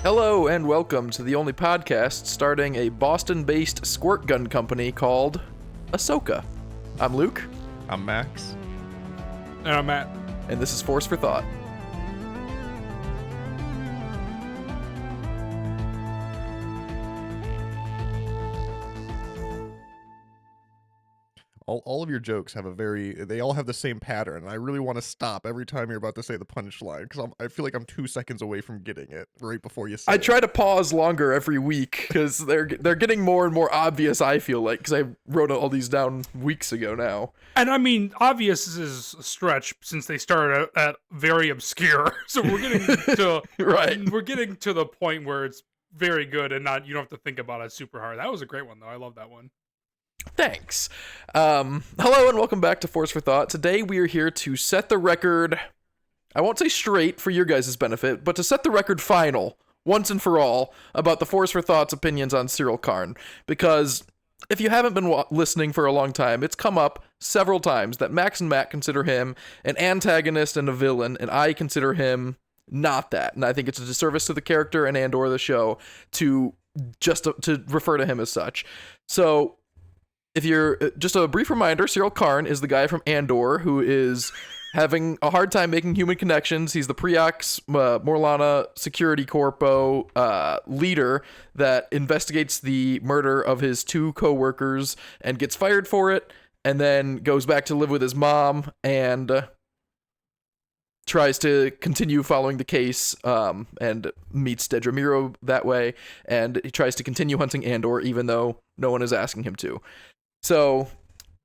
Hello and welcome to the only podcast starting a Boston-based squirt gun company called Ahsoka. I'm Luke. I'm Max. And I'm Matt. And this is Force for Thought. All of your jokes have they all have the same pattern, and I really want to stop every time you're about to say the punchline, because I feel like I'm 2 seconds away from getting it right before you say I it. try to pause longer every week, because they're getting more and more obvious, I feel like, because I wrote all these down weeks ago now. And I mean, obvious is a stretch since they started at very obscure. So we're getting to Right. We're getting to the point where it's very good and you don't have to think about it super hard. That was a great one though. I love that one. Thanks. Hello and welcome back to Force for Thought. Today we are here to set the record, I won't say straight for your guys' benefit, but to set the record final, once and for all, about the Force for Thought's opinions on Syril Karn. Because if you haven't been listening for a long time, it's come up several times that Max and Matt consider him an antagonist and a villain, and I consider him not that. And I think it's a disservice to the character and or the show to refer to him as such. So if you're just a brief reminder, Syril Karn is the guy from Andor who is having a hard time making human connections. He's the Preox Morlana Security Corpo leader that investigates the murder of his two co-workers and gets fired for it, and then goes back to live with his mom and tries to continue following the case and meets Dedramiro that way, and he tries to continue hunting Andor even though no one is asking him to. So,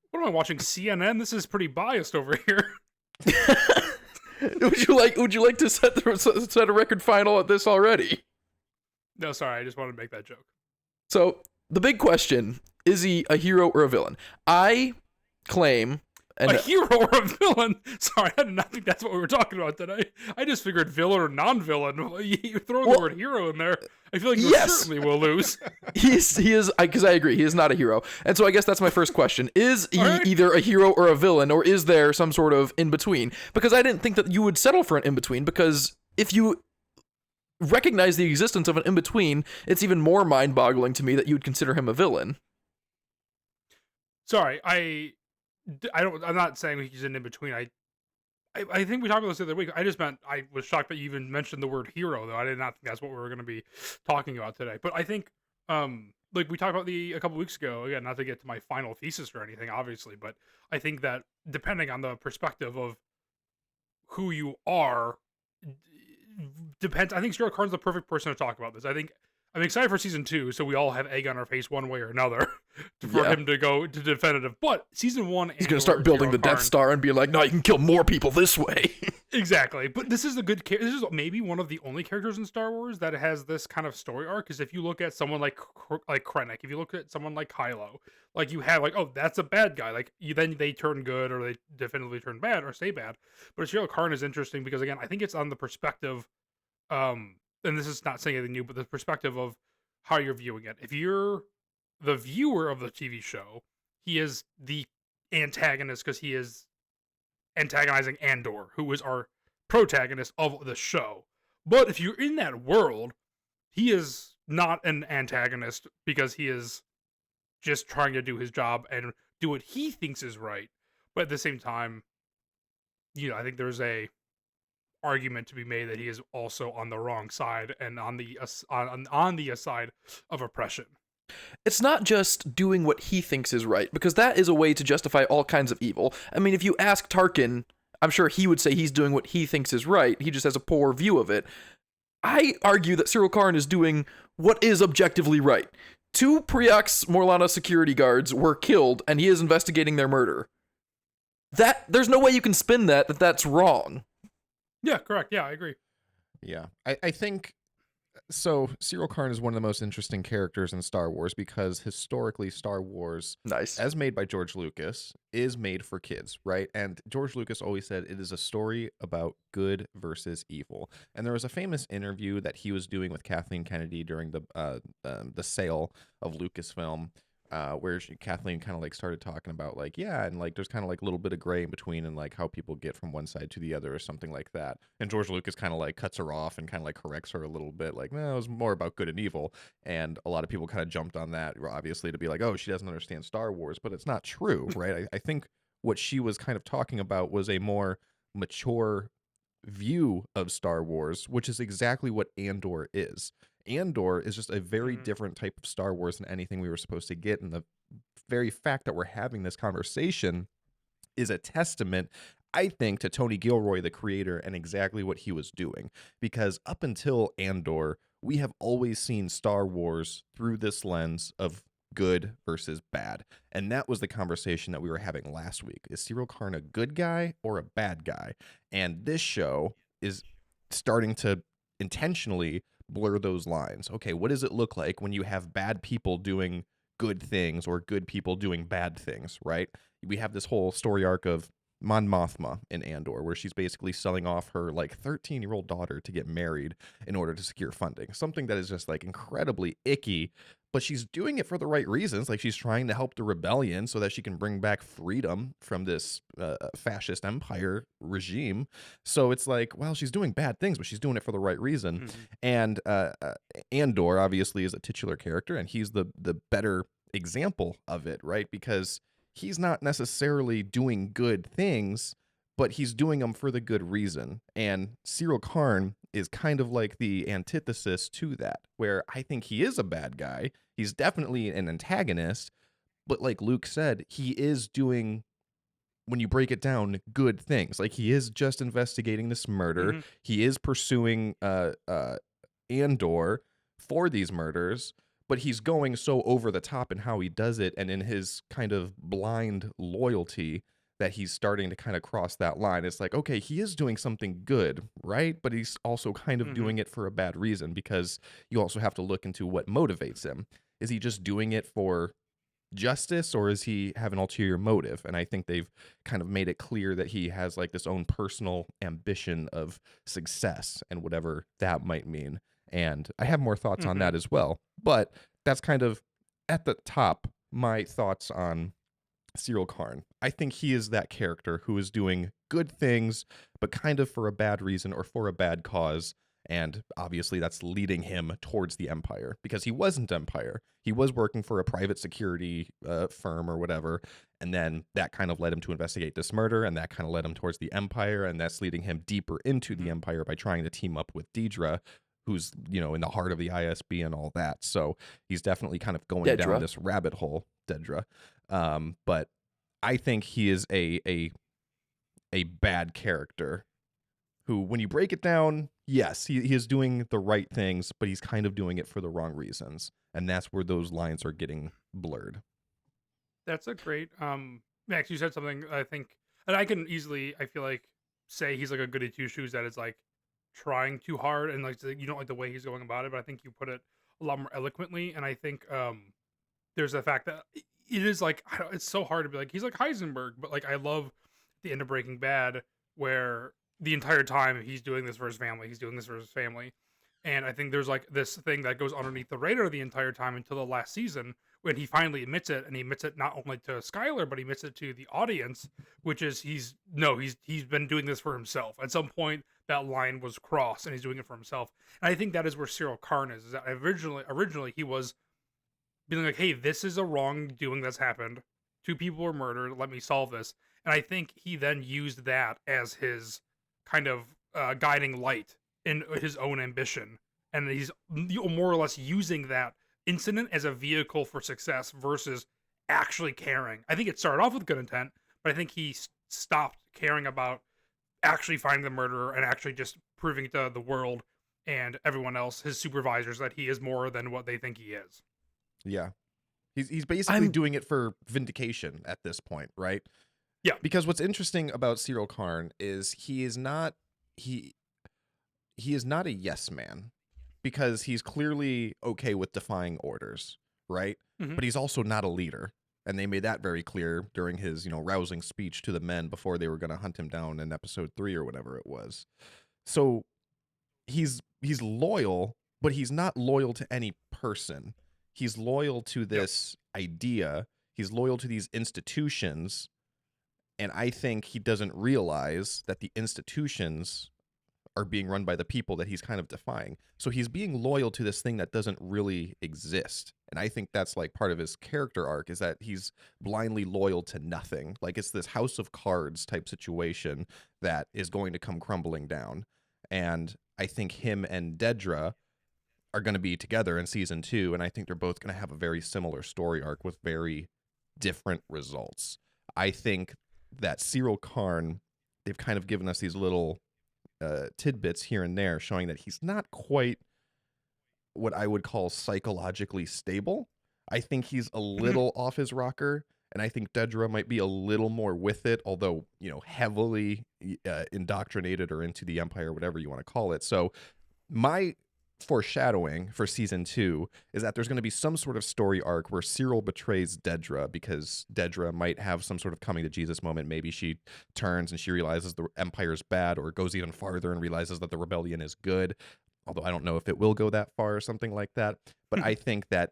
What am I watching? CNN? This is pretty biased over here. would you like to set a record final at this already? No, sorry, I just wanted to make that joke. So the big question: is he a hero or a villain? I claim A hero or a villain? Sorry, I did not think that's what we were talking about today. I just figured villain or non-villain. You throw the word hero in there, I feel like you certainly will lose. he is, because I agree, he is not a hero. And so I guess that's my first question. Is he either a hero or a villain, or is there some sort of in-between? Because I didn't think that you would settle for an in-between, because if you recognize the existence of an in-between, it's even more mind-boggling to me that you would consider him a villain. Sorry, I'm not saying he's an in-between. I think we talked about this the other week. I just meant I was shocked that you even mentioned the word hero, though. I did not think that's what we were going to be talking about today. But I think, like we talked about a couple weeks ago, again, not to get to my final thesis or anything, obviously, but I think that depending on the perspective of who you are, depends. I think Syril Karn's the perfect person to talk about this. I'm excited for season 2, so we all have egg on our face one way or another for him to go to definitive. But season 1, he's going to start building the Death Star and be like, no, you can kill more people this way. Exactly. But this is this is maybe one of the only characters in Star Wars that has this kind of story arc. Because if you look at someone like Krennic, if you look at someone like Kylo, like you have oh, that's a bad guy. Like then they turn good or they definitively turn bad or stay bad. But Syril Karn is interesting because again, I think it's on the perspective, and this is not saying anything new, but the perspective of how you're viewing it. If you're the viewer of the TV show, he is the antagonist because he is antagonizing Andor, who is our protagonist of the show. But if you're in that world, he is not an antagonist because he is just trying to do his job and do what he thinks is right. But at the same time, I think there's a argument to be made that he is also on the wrong side and on the side of oppression. It's not just doing what he thinks is right, because that is a way to justify all kinds of evil. I mean, if you ask Tarkin, I'm sure he would say he's doing what he thinks is right. He just has a poor view of it. I argue that Syril Karn is doing what is objectively right. 2 Preox Morlana security guards were killed, and he is investigating their murder. There's no way you can spin that's wrong. Yeah, correct. Yeah, I agree. Yeah, I think so. Syril Karn is one of the most interesting characters in Star Wars because historically Star Wars, as made by George Lucas, is made for kids, right? And George Lucas always said it is a story about good versus evil. And there was a famous interview that he was doing with Kathleen Kennedy during the sale of Lucasfilm, where Kathleen kind of like started talking about like, yeah, and like there's kind of like a little bit of gray in between and like how people get from one side to the other or something like that. And George Lucas kind of like cuts her off and kind of like corrects her a little bit, like, no, it was more about good and evil. And a lot of people kind of jumped on that, obviously, to be like, oh, she doesn't understand Star Wars, but it's not true, right? I think what she was kind of talking about was a more mature view of Star Wars, which is exactly what Andor is. Andor is just a very different type of Star Wars than anything we were supposed to get. And the very fact that we're having this conversation is a testament, I think, to Tony Gilroy, the creator, and exactly what he was doing. Because up until Andor, we have always seen Star Wars through this lens of good versus bad. And that was the conversation that we were having last week. Is Syril Karn a good guy or a bad guy? And this show is starting to intentionally blur those lines. Okay, what does it look like when you have bad people doing good things or good people doing bad things, right? We have this whole story arc of Mon Mothma in Andor, where she's basically selling off her like 13-year-old daughter to get married in order to secure funding. Something that is just like incredibly icky, but she's doing it for the right reasons. Like she's trying to help the rebellion so that she can bring back freedom from this fascist empire regime. So it's like, well, she's doing bad things, but she's doing it for the right reason. And Andor obviously is a titular character, and he's the better example of it, right? Because he's not necessarily doing good things, but he's doing them for the good reason. And Syril Karn is kind of like the antithesis to that, where I think he is a bad guy. He's definitely an antagonist, but like Luke said, he is doing, when you break it down, good things. Like he is just investigating this murder. He is pursuing Andor for these murders, but he's going so over the top in how he does it and in his kind of blind loyalty that he's starting to kind of cross that line. It's like, okay, he is doing something good, right? But he's also kind of doing it for a bad reason, because you also have to look into what motivates him. Is he just doing it for justice, or is he have an ulterior motive? And I think they've kind of made it clear that he has like this own personal ambition of success and whatever that might mean. And I have more thoughts on that as well. But that's kind of at the top my thoughts on Syril Karn. I think he is that character who is doing good things, but kind of for a bad reason or for a bad cause. And obviously that's leading him towards the Empire, because he wasn't Empire. He was working for a private security firm or whatever. And then that kind of led him to investigate this murder, and that kind of led him towards the Empire. And that's leading him deeper into the Empire by trying to team up with Deidre, who's, you know, in the heart of the ISB and all that. So he's definitely kind of going down this rabbit hole, Dedra. But I think he is a bad character who, when you break it down, yes, he is doing the right things, but he's kind of doing it for the wrong reasons. And that's where those lines are getting blurred. That's a great, Max, you said something, I think, and I can easily, I feel like, say he's like a goody two shoes that is like trying too hard, and like you don't like the way he's going about it, but I think you put it a lot more eloquently. And I think there's the fact that it is like, it's so hard to be like he's like Heisenberg, but like I love the end of Breaking Bad, where the entire time he's doing this for his family, and I think there's like this thing that goes underneath the radar the entire time until the last season, when he finally admits it, and he admits it not only to Skyler, but he admits it to the audience, which is he's been doing this for himself. At some point that line was crossed, and he's doing it for himself. And I think that is where Syril Karn is that originally he was being like, hey, this is a wrongdoing that's happened. 2 people were murdered. Let me solve this. And I think he then used that as his kind of guiding light in his own ambition. And he's more or less using that incident as a vehicle for success versus actually caring. I think it started off with good intent, but I think he stopped caring about actually finding the murderer and actually just proving to the world and everyone else, his supervisors, that he is more than what they think he is. Yeah. He's basically doing it for vindication at this point, right? Yeah. Because what's interesting about Syril Karn is he is not a yes man, because he's clearly okay with defying orders, right? But he's also not a leader. And they made that very clear during his, rousing speech to the men before they were going to hunt him down in episode 3 or whatever it was. So he's loyal, but he's not loyal to any person. he's loyal to this idea. He's loyal to these institutions. And I think he doesn't realize that the institutions are being run by the people that he's kind of defying. So he's being loyal to this thing that doesn't really exist. And I think that's like part of his character arc, is that he's blindly loyal to nothing. Like it's this house of cards type situation that is going to come crumbling down. And I think him and Dedra are going to be together in season 2. And I think they're both going to have a very similar story arc with very different results. I think that Syril Karn, they've kind of given us these little tidbits here and there showing that he's not quite what I would call psychologically stable. I think he's a little off his rocker, and I think Dedra might be a little more with it, although, you know, heavily indoctrinated or into the Empire, whatever you want to call it. So my foreshadowing for season 2 is that there's going to be some sort of story arc where Syril betrays Dedra because Dedra might have some sort of coming to Jesus moment. Maybe she turns and she realizes the Empire's bad, or goes even farther and realizes that the rebellion is good. Although I don't know if it will go that far or something like that. But I think that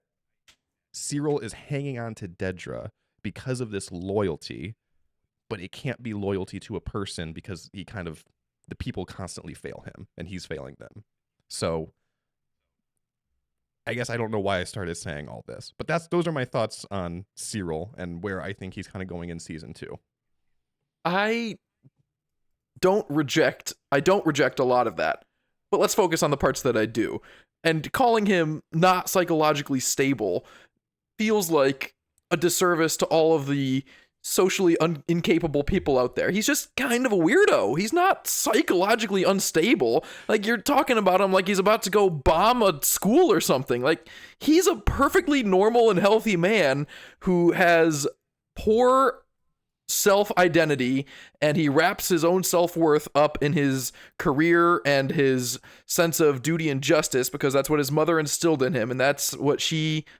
Syril is hanging on to Dedra because of this loyalty, but it can't be loyalty to a person because the people constantly fail him and he's failing them. So I guess I don't know why I started saying all this, but those are my thoughts on Syril and where I think he's kind of going in season 2. I don't reject a lot of that, but let's focus on the parts that I do. And calling him not psychologically stable feels like a disservice to all of the socially incapable people out there. He's just kind of a weirdo. He's not psychologically unstable. Like, you're talking about him like he's about to go bomb a school or something. Like, he's a perfectly normal and healthy man who has poor self-identity, and he wraps his own self-worth up in his career and his sense of duty and justice, because that's what his mother instilled in him, and that's what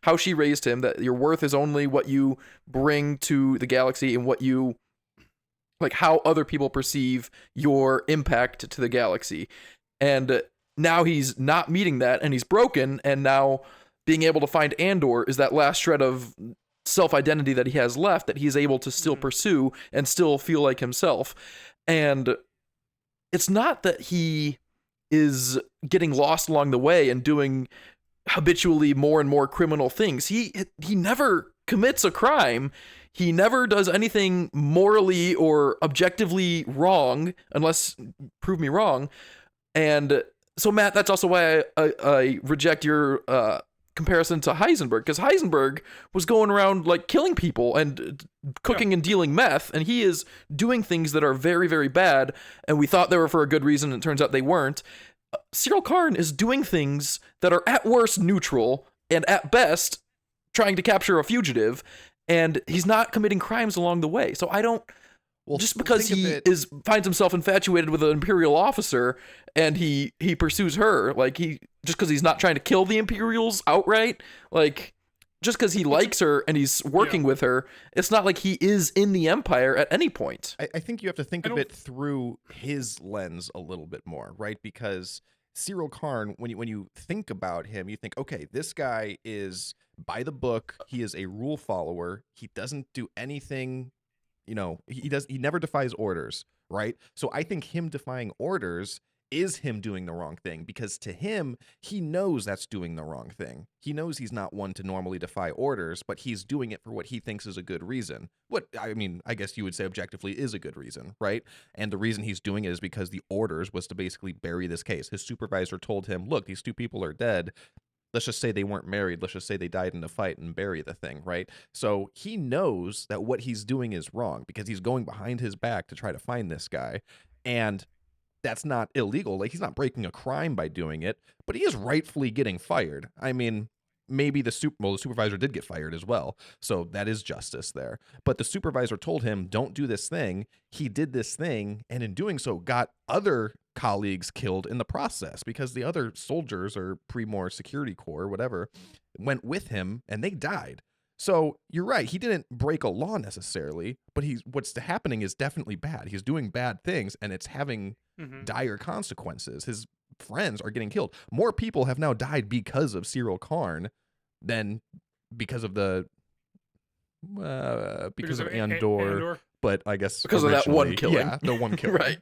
how she raised him, that your worth is only what you bring to the galaxy and what you, like, how other people perceive your impact to the galaxy. And now he's not meeting that, and he's broken, and now being able to find Andor is that last shred of self-identity that he has left, that he's able to still pursue and still feel like himself. And it's not that he is getting lost along the way and doing habitually more and more criminal things. He never commits a crime. He never does anything morally or objectively wrong, unless prove me wrong. And so, Matt, that's also why I reject your comparison to Heisenberg, because Heisenberg was going around like killing people and cooking and dealing meth, and he is doing things that are very, very bad, and we thought they were for a good reason, and it turns out they weren't. Syril Karn is doing things that are at worst neutral and at best trying to capture a fugitive, and he's not committing crimes along the way. So I don't, just because he finds himself infatuated with an Imperial officer and he pursues her, like, just because he's not trying to kill the Imperials outright, like, just because he likes her and he's working with her, it's not like he is in the Empire at any point. I think you have to think of it through his lens a little bit more, right? Because Syril Karn, when you think about him, you think, okay, this guy is by the book. He is a rule follower. He doesn't do anything. You know, he never defies orders, right? So I think him defying orders is him doing the wrong thing, because to him, he knows that's doing the wrong thing. He knows he's not one to normally defy orders, but he's doing it for what he thinks is a good reason. What, I mean, I guess you would say objectively is a good reason, right? And the reason he's doing it is because the orders was to basically bury this case. His supervisor told him, look, these 2 people are dead. Let's just say they weren't married. Let's just say they died in a fight and bury the thing, right? So he knows that what he's doing is wrong because he's going behind his back to try to find this guy. And that's not illegal. Like, he's not breaking a crime by doing it, but he is rightfully getting fired. I mean, maybe the supervisor did get fired as well. So that is justice there. But the supervisor told him, don't do this thing. He did this thing, and in doing so got other colleagues killed in the process, because the other soldiers or Primor Security Corps, whatever, went with him and they died. So you're right. He didn't break a law necessarily, but what's happening is definitely bad. He's doing bad things, and it's having dire consequences. His friends are getting killed. More people have now died because of Syril Karn then because of the because of Andor, but I guess because of that one killing. Yeah, the one killing. Right.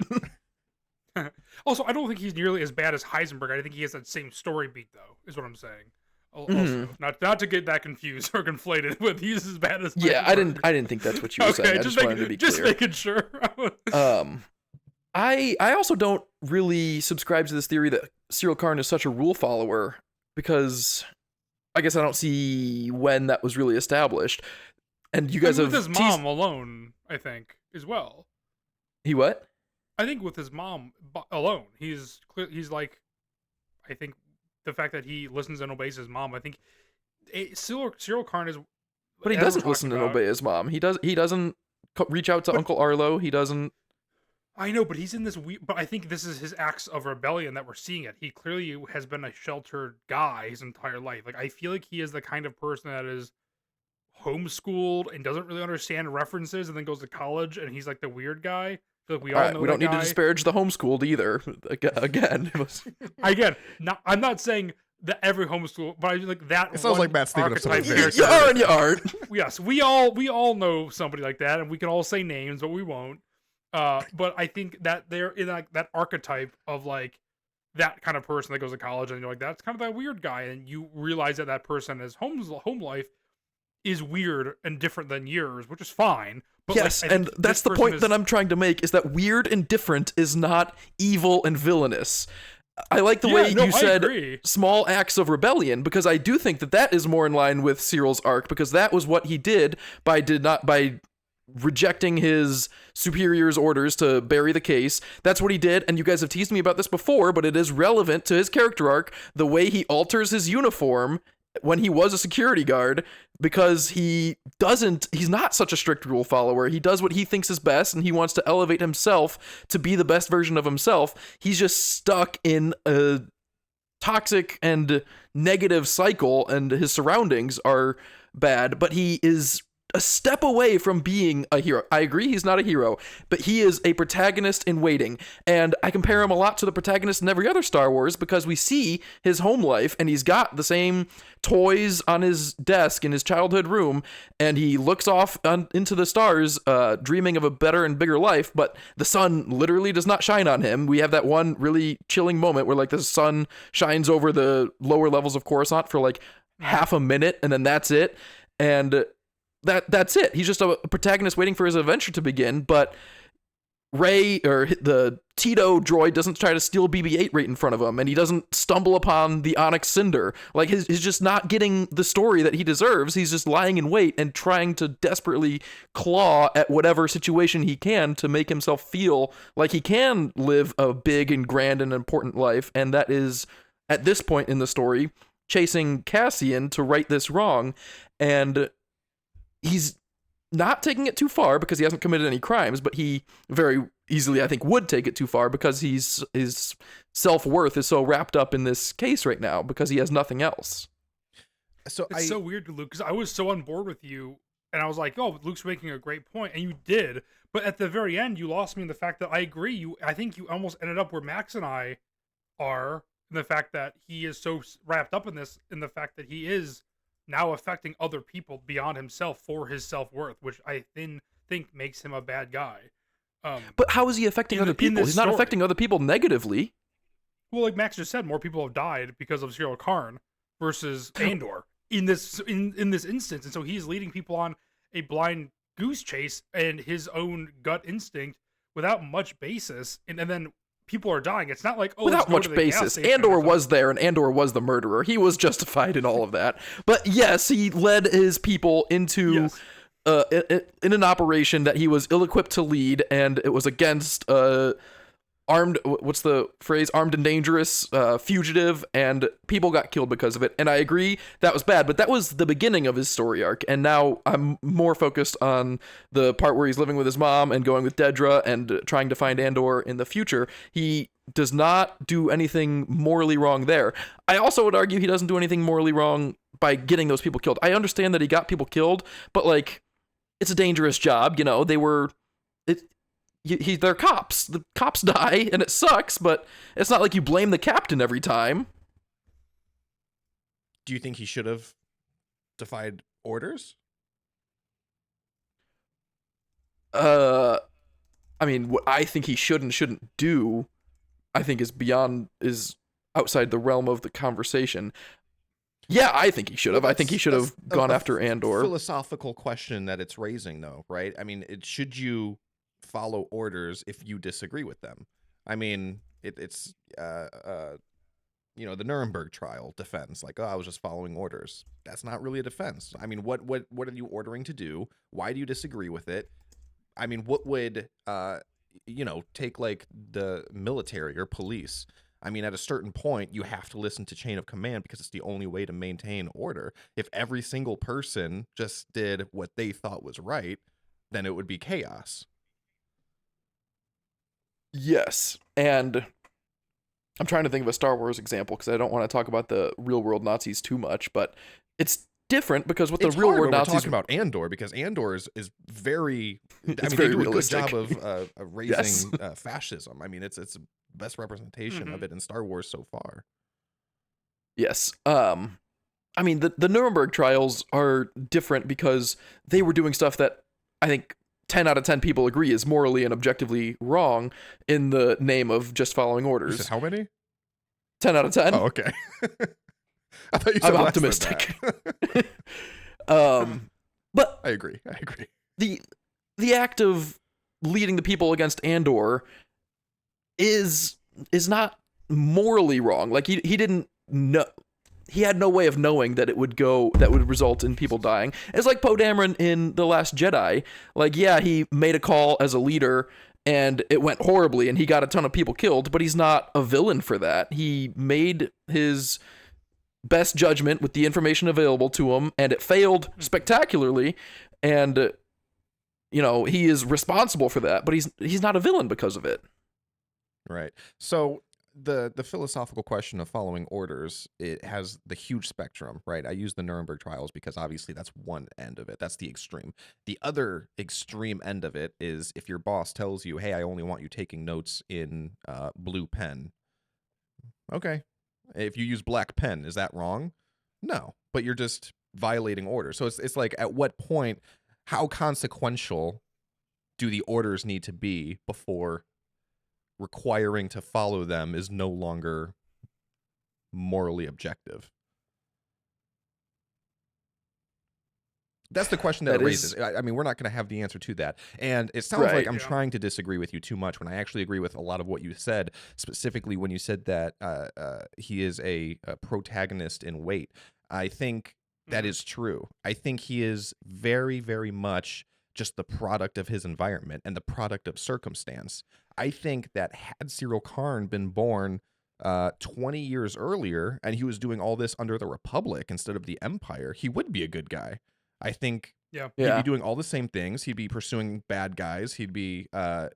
Also, I don't think he's nearly as bad as Heisenberg. I think he has that same story beat, though, is what I'm saying. Also, not to get that confused or conflated with he's as bad as Heisenberg. Yeah, I didn't think that's what you were saying. I just wanted to be clear. Just making sure. I also don't really subscribe to this theory that Syril Karn is such a rule follower, because I guess I don't see when that was really established. And you guys have with his mom alone, I think, as well. He what? I think with his mom alone, he's like, I think the fact that he listens and obeys his mom. I think Syril Karn is. But he doesn't listen and obey his mom. He doesn't reach out to Uncle Arlo. He doesn't. I know, but he's in this weird. But I think this is his acts of rebellion that we're seeing it. He clearly has been a sheltered guy his entire life. Like, I feel like he is the kind of person that is homeschooled and doesn't really understand references, and then goes to college, and he's like the weird guy. I feel like we all know we don't need guy. to disparage the homeschooled either. Again, I'm not saying that every homeschool, but I like that. It sounds like Matt's thinking of something very you are and you aren't. Yes, we all know somebody like that, and we can all say names, but we won't. But I think that they're in like that archetype of like that kind of person that goes to college, and you're like, that's kind of that weird guy, and you realize that person is home life is weird and different than yours, which is fine. But yes, and that's the point that I'm trying to make, is that weird and different is not evil and villainous. I like the way you said small acts of rebellion, because I do think that is more in line with Syril's arc, because that was what he did by rejecting his superior's orders to bury the case. That's what he did, and you guys have teased me about this before, but it is relevant to his character arc, the way he alters his uniform when he was a security guard, because he's not such a strict rule follower. He does what he thinks is best, and he wants to elevate himself to be the best version of himself. He's just stuck in a toxic and negative cycle, and his surroundings are bad, but he is a step away from being a hero. I agree he's not a hero, but he is a protagonist in waiting, and I compare him a lot to the protagonist in every other Star Wars, because we see his home life, and he's got the same toys on his desk in his childhood room, and he looks off into the stars, dreaming of a better and bigger life, but the sun literally does not shine on him. We have that one really chilling moment where like the sun shines over the lower levels of Coruscant for like half a minute, and then that's it, and that's it. He's just a protagonist waiting for his adventure to begin, but Rey, or the Tito droid, doesn't try to steal BB-8 right in front of him, and he doesn't stumble upon the Onyx Cinder. Like, he's just not getting the story that he deserves. He's just lying in wait and trying to desperately claw at whatever situation he can to make himself feel like he can live a big and grand and important life, and that is, at this point in the story, chasing Cassian to right this wrong, and he's not taking it too far because he hasn't committed any crimes, but he very easily, I think, would take it too far because his self-worth is so wrapped up in this case right now because he has nothing else. So it's so weird, Luke, because I was so on board with you, and I was like, oh, Luke's making a great point, and you did, but at the very end, you lost me in the fact that I agree. I think you almost ended up where Max and I are, in the fact that he is so wrapped up in this, in the fact that he is now affecting other people beyond himself for his self-worth, which I think makes him a bad guy. But how is he affecting other people? He's not affecting other people negatively. Well, like Max just said, more people have died because of Syril Karn versus Andor in this instance, and so he's leading people on a blind goose chase and his own gut instinct without much basis, and then people are dying. It's not like, oh, without much basis. Andor was there, and Andor was the murderer. He was justified in all of that. But yes, he led his people into in an operation that he was ill-equipped to lead, and it was against armed, what's the phrase, armed and dangerous fugitive, and people got killed because of it. And I agree that was bad, but that was the beginning of his story arc, and now I'm more focused on the part where he's living with his mom and going with Dedra and trying to find Andor in the future. He does not do anything morally wrong there. I also would argue he doesn't do anything morally wrong by getting those people killed. I understand that he got people killed, but like, it's a dangerous job, you know. They're cops. The cops die, and it sucks, but it's not like you blame the captain every time. Do you think he should have defied orders? I mean, what I think he should and shouldn't do, I think is outside the realm of the conversation. Yeah, I think he should have. I think he should have gone after Andor. Philosophical question that it's raising, though, right? I mean, should you follow orders if you disagree with them? I mean, it's the Nuremberg trial defense, like, oh, I was just following orders. That's not really a defense. I mean, what are you ordering to do? Why do you disagree with it? I mean, what would take like the military or police? I mean, at a certain point, you have to listen to chain of command because it's the only way to maintain order. If every single person just did what they thought was right, then it would be chaos. Yes, and I'm trying to think of a Star Wars example because I don't want to talk about the real world Nazis too much, but it's different because with the real world Nazis, we're talking about Andor, because Andor is very, they do realistic. A good job of raising fascism. I mean, it's the best representation of it in Star Wars so far. Yes. I mean, the Nuremberg trials are different because they were doing stuff that I think 10 out of 10 people agree is morally and objectively wrong in the name of just following orders. You said how many? 10 out of 10. Oh, okay. I thought you said I'm optimistic. But I agree. The act of leading the people against Andor is not morally wrong. Like he didn't know. He had no way of knowing that it would result in people dying. It's like Poe Dameron in The Last Jedi. Like, yeah, he made a call as a leader and it went horribly and he got a ton of people killed, but he's not a villain for that. He made his best judgment with the information available to him and it failed spectacularly, and he is responsible for that, but he's not a villain because of it. Right. So the philosophical question of following orders, it has the huge spectrum, right? I use the Nuremberg trials because obviously that's one end of it. That's the extreme. The other extreme end of it is if your boss tells you, hey, I only want you taking notes in blue pen. Okay. If you use black pen, is that wrong? No, but you're just violating orders. So it's like, at what point, how consequential do the orders need to be before requiring to follow them is no longer morally objective? That's the question that it raises. I mean, we're not going to have the answer to that. And it sounds like I'm trying to disagree with you too much when I actually agree with a lot of what you said, specifically when you said that he is a protagonist in Wait. I think that is true. I think he is very, very much just the product of his environment and the product of circumstance. I think that had Syril Karn been born 20 years earlier and he was doing all this under the Republic instead of the Empire, he would be a good guy. I think he'd be doing all the same things. He'd be pursuing bad guys. He'd be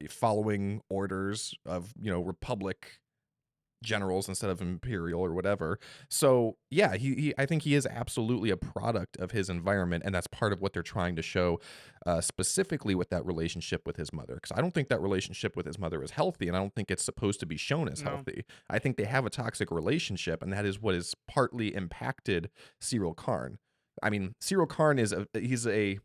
following orders of, Republic generals instead of Imperial or whatever. So yeah, I think he is absolutely a product of his environment, and that's part of what they're trying to show, specifically with that relationship with his mother. Because I don't think that relationship with his mother is healthy, and I don't think it's supposed to be shown as healthy. I think they have a toxic relationship, and that is what has partly impacted Syril Karn. I mean, Syril Karn he's a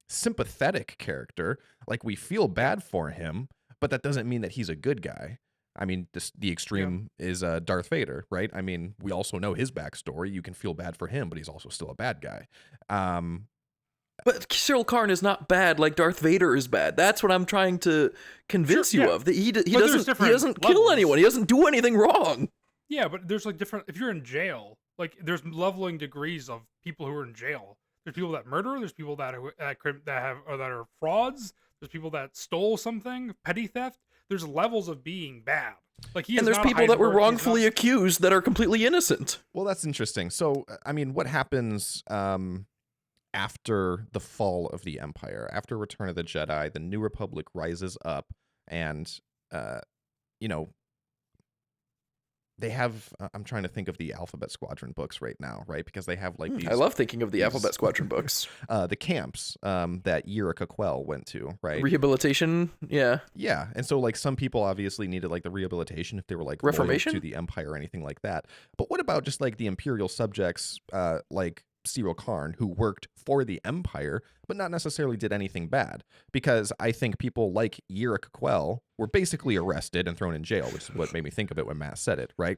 sympathetic character. Like, we feel bad for him, but that doesn't mean that he's a good guy. I mean, the extreme is Darth Vader, right? I mean, we also know his backstory. You can feel bad for him, but he's also still a bad guy. But Syril Karn is not bad like Darth Vader is bad. That's what I'm trying to convince you of. That he doesn't kill anyone. He doesn't do anything wrong. Yeah, but there's like different. If you're in jail, like there's leveling degrees of people who are in jail. There's people that murder. There's people that are frauds. There's people that stole something, petty theft. There's levels of being bad. Like and there's people that were wrongfully accused that are completely innocent. Well, that's interesting. So, I mean, what happens after the fall of the Empire, after Return of the Jedi? The New Republic rises up, and they have, I'm trying to think of the Alphabet Squadron books right now, right? Because they have like these. I love thinking of the Alphabet Squadron books. The camps that Yirika Quell went to, right? Rehabilitation, yeah. Yeah, and so like some people obviously needed like the rehabilitation if they were like Reformation loyal to the Empire or anything like that. But what about just like the Imperial subjects, like Syril Karn, who worked for the Empire, but not necessarily did anything bad. Because I think people like Yrick Quell were basically arrested and thrown in jail, which is what made me think of it when Matt said it, right?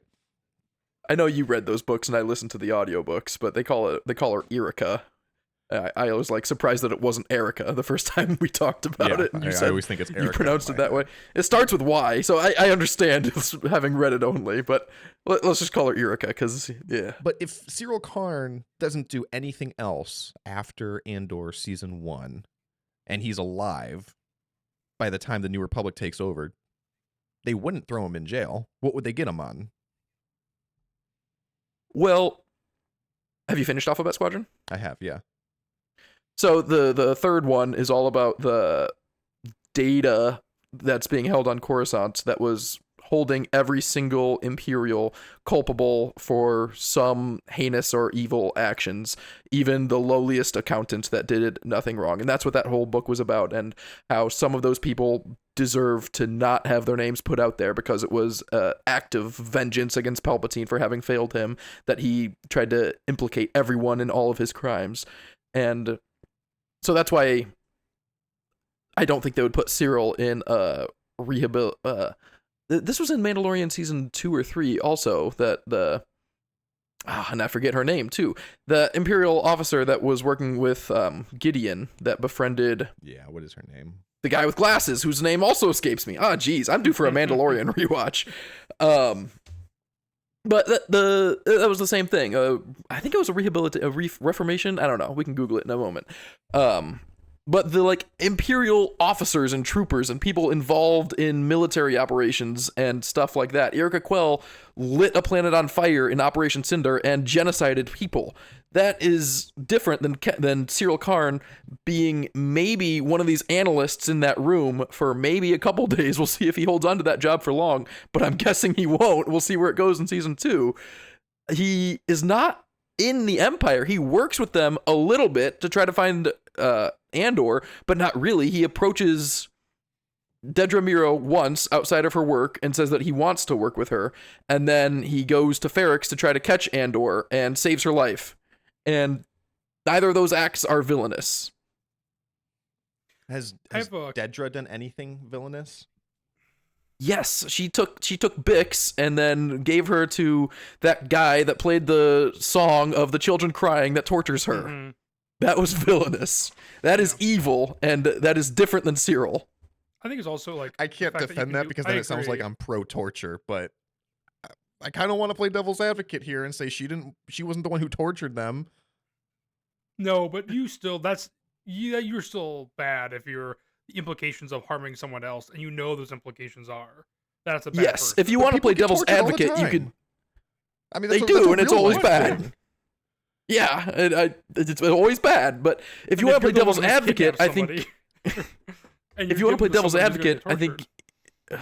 I know you read those books and I listened to the audiobooks, but they call her Erica. I was like surprised that it wasn't Erica the first time we talked about it. And I always think it's Erica. You pronounced it that way. It starts with Y, so I understand having read it only, but let's just call her Erica because, yeah. But if Syril Karn doesn't do anything else after Andor season 1, and he's alive by the time the New Republic takes over, they wouldn't throw him in jail. What would they get him on? Well, have you finished Alphabet Squadron? I have, yeah. So the third one is all about the data that's being held on Coruscant that was holding every single Imperial culpable for some heinous or evil actions, even the lowliest accountant that did nothing wrong. And that's what that whole book was about, and how some of those people deserve to not have their names put out there because it was an act of vengeance against Palpatine for having failed him, that he tried to implicate everyone in all of his crimes. And so that's why I don't think they would put Syril in a this was in Mandalorian season 2 or 3 also, that and I forget her name too. The Imperial officer that was working with Gideon that befriended... Yeah, what is her name? The guy with glasses whose name also escapes me. Geez, I'm due for a Mandalorian rewatch. But that was the same thing. I think it was a reformation. I don't know. We can Google it in a moment. But the Imperial officers and troopers and people involved in military operations and stuff like that. Yrick Quell lit a planet on fire in Operation Cinder and genocided people. That is different than Syril Karn being maybe one of these analysts in that room for maybe a couple days. We'll see if he holds on to that job for long, but I'm guessing he won't. We'll see where it goes in season 2. He is not in the Empire. He works with them a little bit to try to find Andor, but not really. He approaches Dedra Meero once outside of her work and says that he wants to work with her, and then he goes to Ferrix to try to catch Andor and saves her life. And neither of those acts are villainous. Has Dedra done anything villainous? Yes, she took Bix and then gave her to that guy that played the song of the children crying that tortures her. Mm-hmm. That was villainous. That is evil, and that is different than Syril. I think it's also I can't defend that because then it sounds like I'm pro-torture, but I kind of want to play devil's advocate here and say she wasn't the one who tortured them. No, but you're still bad if you're the implications of harming someone else, and those implications are. That's a bad person. If you want to play devil's advocate, you could. I mean, they do, and it's always bad. Yeah, it's always bad. But if you want to play devil's advocate, I think. If you want to play devil's advocate, I think.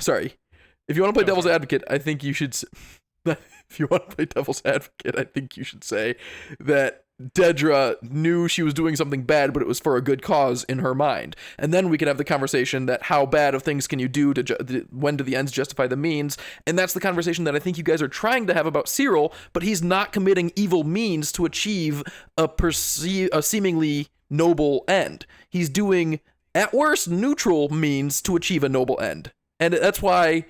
Sorry, if you want to play devil's advocate, I think you should. If you want to play devil's advocate, I think you should say that Dedra knew she was doing something bad, but it was for a good cause in her mind. And then we could have the conversation that how bad of things can you do when do the ends justify the means? And that's the conversation that I think you guys are trying to have about Syril, but he's not committing evil means to achieve a seemingly noble end. He's doing, at worst, neutral means to achieve a noble end. And that's why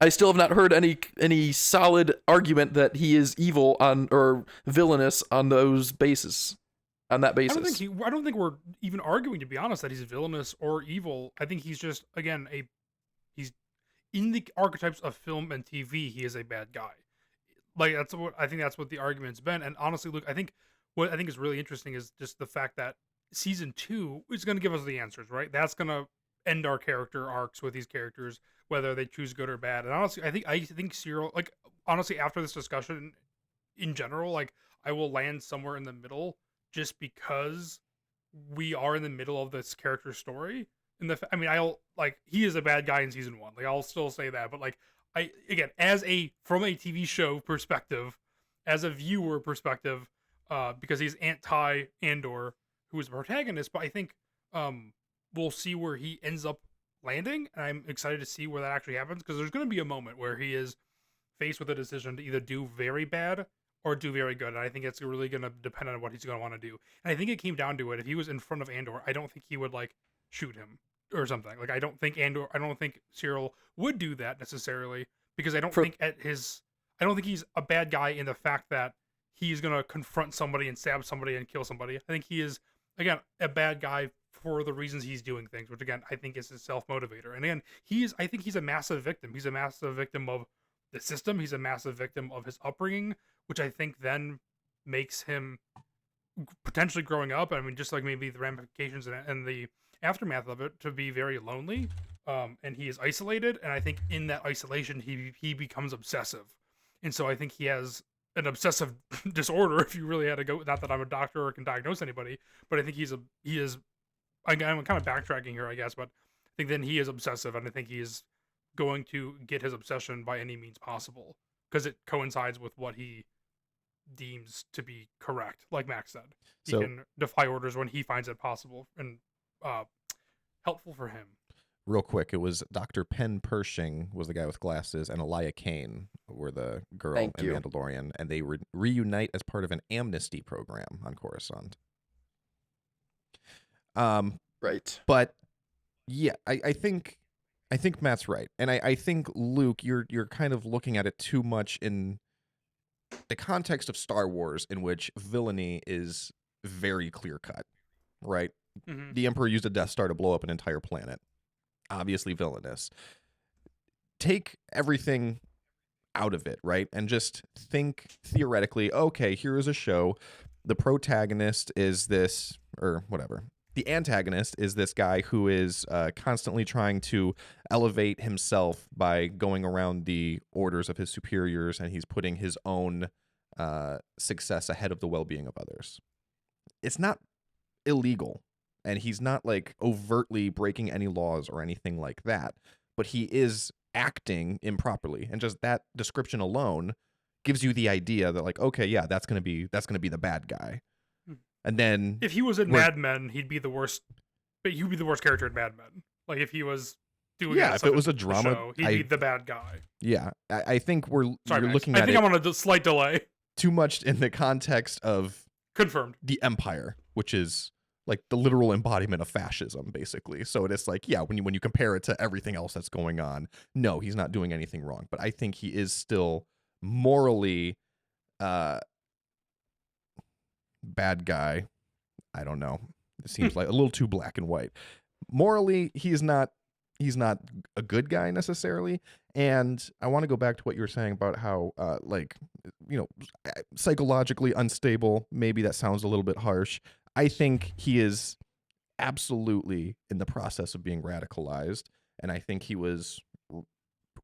I still have not heard any solid argument that he is evil or villainous on those bases. On that basis, I don't think we're even arguing, to be honest, that he's villainous or evil. I think he's just, again, he's in the archetypes of film and TV. He is a bad guy. That's what the argument's been. And honestly, look, what I think is really interesting is just the fact that season 2 is going to give us the answers, right? That's going to end our character arcs with these characters, whether they choose good or bad. And honestly, I think Syril, honestly, after this discussion in general, I will land somewhere in the middle, just because we are in the middle of this character story. He is a bad guy in season 1. I'll still say that, but from a TV show perspective, as a viewer perspective, because he's anti Andor, who is the protagonist, but I think we'll see where he ends up landing, and I'm excited to see where that actually happens, because there's going to be a moment where he is faced with a decision to either do very bad or do very good. And I think it's really going to depend on what he's going to want to do. And I think it came down to it. If he was in front of Andor, I don't think he would like shoot him or something. Like I don't think Syril would do that necessarily, because I don't think he's a bad guy in the fact that he's going to confront somebody and stab somebody and kill somebody. I think he is, again, a bad guy for the reasons he's doing things, which again, I think is his self-motivator. And again, I think he's a massive victim. He's a massive victim of the system. He's a massive victim of his upbringing, which I think then makes him potentially growing up, I mean, just like maybe the ramifications and the aftermath of it, to be very lonely. And he is isolated. And I think in that isolation, he becomes obsessive. And so I think he has an obsessive disorder, if you really had to go, not that I'm a doctor or can diagnose anybody, but I think he is, I'm kind of backtracking here, I guess, but I think then he is obsessive, and I think he is going to get his obsession by any means possible, because it coincides with what he deems to be correct. Like Max said, he can defy orders when he finds it possible and helpful for him. Real quick, it was Dr. Penn Pershing was the guy with glasses, and Elia Kane were the girl in Mandalorian, and they reunite as part of an amnesty program on Coruscant. Right. But yeah, I think Matt's right. And I think, Luke, you're kind of looking at it too much in the context of Star Wars, in which villainy is very clear cut, right? Mm-hmm. The Emperor used a Death Star to blow up an entire planet. Obviously villainous. Take everything out of it, right? And just think theoretically, okay, here is a show. The protagonist is this, or whatever. The antagonist is this guy who is constantly trying to elevate himself by going around the orders of his superiors, and he's putting his own success ahead of the well-being of others. It's not illegal, and he's not like overtly breaking any laws or anything like that, but he is acting improperly, and just that description alone gives you the idea that, like, okay, yeah, that's gonna be the bad guy. And then if he was in Mad Men, he'd be the worst. But he'd be the worst character in Mad Men. Like if he was doing, if it was a drama show, he'd be the bad guy. Yeah, I think you're looking at it. I think I'm on a slight delay. Too much in the context of confirmed the Empire, which is like the literal embodiment of fascism, basically. So it's like, yeah, when you compare it to everything else that's going on, no, he's not doing anything wrong. But I think he is still morally bad guy. I don't know. It seems like a little too black and white. Morally, he's not a good guy necessarily. And I want to go back to what you were saying about how psychologically unstable. Maybe that sounds a little bit harsh. I think he is absolutely in the process of being radicalized, and I think he was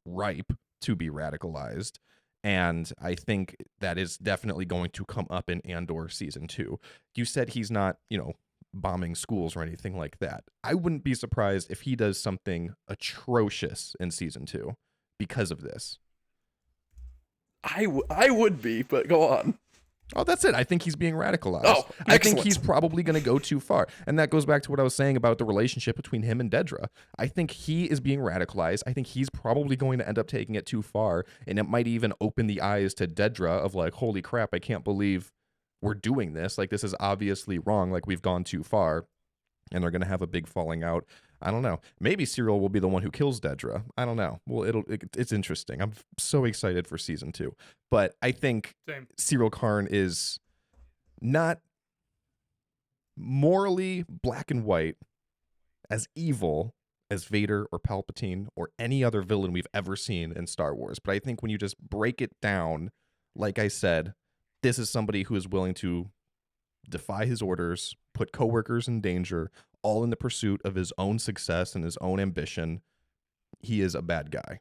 ripe to be radicalized. And I think that is definitely going to come up in Andor season 2. You said he's not, bombing schools or anything like that. I wouldn't be surprised if he does something atrocious in season 2 because of this. I would be, but go on. Oh, that's it. I think he's being radicalized. Oh, I think he's probably going to go too far. And that goes back to what I was saying about the relationship between him and Dedra. I think he is being radicalized. I think he's probably going to end up taking it too far. And it might even open the eyes to Dedra of like, holy crap, I can't believe we're doing this. Like, this is obviously wrong. Like, we've gone too far. And they're going to have a big falling out. I don't know. Maybe Syril will be the one who kills Dedra. I don't know. Well, it's interesting. I'm so excited for season 2. But I think Syril Karn is not morally black and white, as evil as Vader or Palpatine or any other villain we've ever seen in Star Wars. But I think when you just break it down, like I said, this is somebody who is willing to defy his orders, put coworkers in danger, all in the pursuit of his own success and his own ambition. He is a bad guy.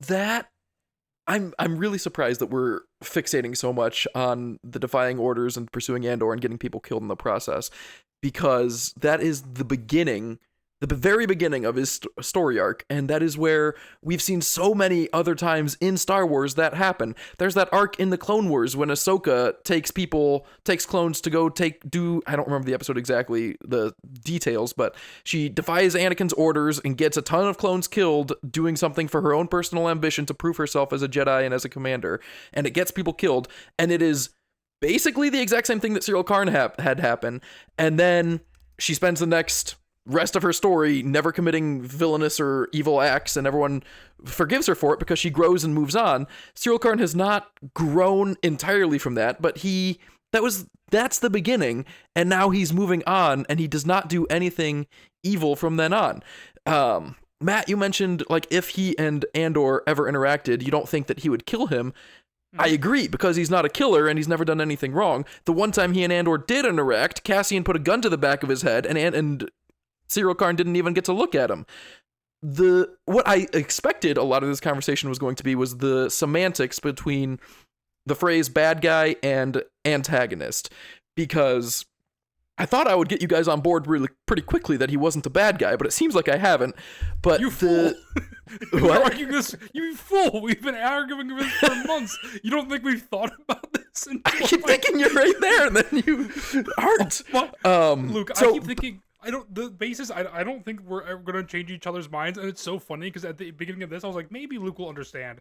That I'm really surprised that we're fixating so much on the defying orders and pursuing Andor and getting people killed in the process, because that is the beginning the very beginning of his story arc, and that is where we've seen so many other times in Star Wars that happen. There's that arc in the Clone Wars when Ahsoka takes clones to go I don't remember the episode exactly, the details, but she defies Anakin's orders and gets a ton of clones killed doing something for her own personal ambition to prove herself as a Jedi and as a commander, and it gets people killed, and it is basically the exact same thing that Syril Karn had happen, and then she spends the next rest of her story never committing villainous or evil acts, and everyone forgives her for it because she grows and moves on. Syril Karn has not grown entirely from that, but that's the beginning, and now he's moving on, and he does not do anything evil from then on. Matt, you mentioned, like, if he and Andor ever interacted, you don't think that he would kill him. I agree, because he's not a killer and he's never done anything wrong. The one time he and Andor did interact, Cassian put a gun to the back of his head, and Syril Karn didn't even get to look at him. What I expected a lot of this conversation was going to be was the semantics between the phrase bad guy and antagonist, because I thought I would get you guys on board really pretty quickly that he wasn't a bad guy, but it seems like I haven't. But you fool! You fool! We've been arguing this for months. You don't think we've thought about this? I keep thinking you're right there, and then you aren't. Luke, I keep thinking. I don't think we're ever going to change each other's minds, and it's so funny because at the beginning of this, I was like, maybe Luke will understand.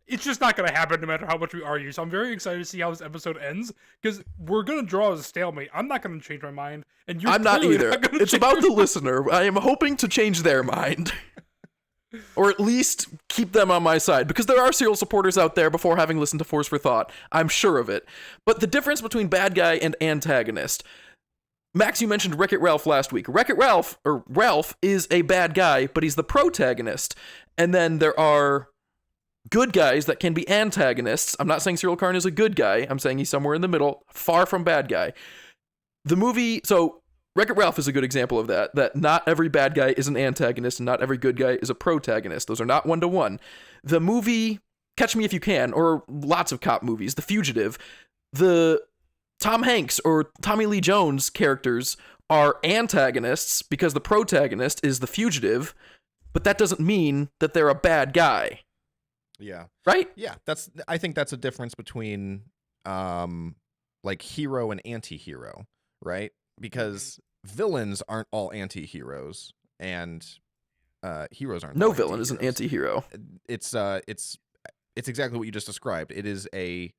It's just not going to happen no matter how much we argue, so I'm very excited to see how this episode ends, because we're going to draw as a stalemate. I'm not going to change my mind, and I'm not either. It's about the listener. I am hoping to change their mind. Or at least keep them on my side, because there are Syril supporters out there before having listened to Force for Thought. I'm sure of it. But the difference between bad guy and antagonist... Max, you mentioned Wreck-It Ralph last week. Wreck-It Ralph, or Ralph, is a bad guy, but he's the protagonist. And then there are good guys that can be antagonists. I'm not saying Syril Karn is a good guy. I'm saying he's somewhere in the middle, far from bad guy. So Wreck-It Ralph is a good example of that not every bad guy is an antagonist and not every good guy is a protagonist. Those are not one-to-one. The movie Catch Me If You Can, or lots of cop movies, The Fugitive, the Tom Hanks or Tommy Lee Jones characters are antagonists because the protagonist is the fugitive, but that doesn't mean that they're a bad guy. Yeah. Right? Yeah, I think that's a difference between like hero and anti-hero, right? Because villains aren't all anti-heroes, and heroes aren't. No villain is an anti-hero. It's exactly what you just described. It is a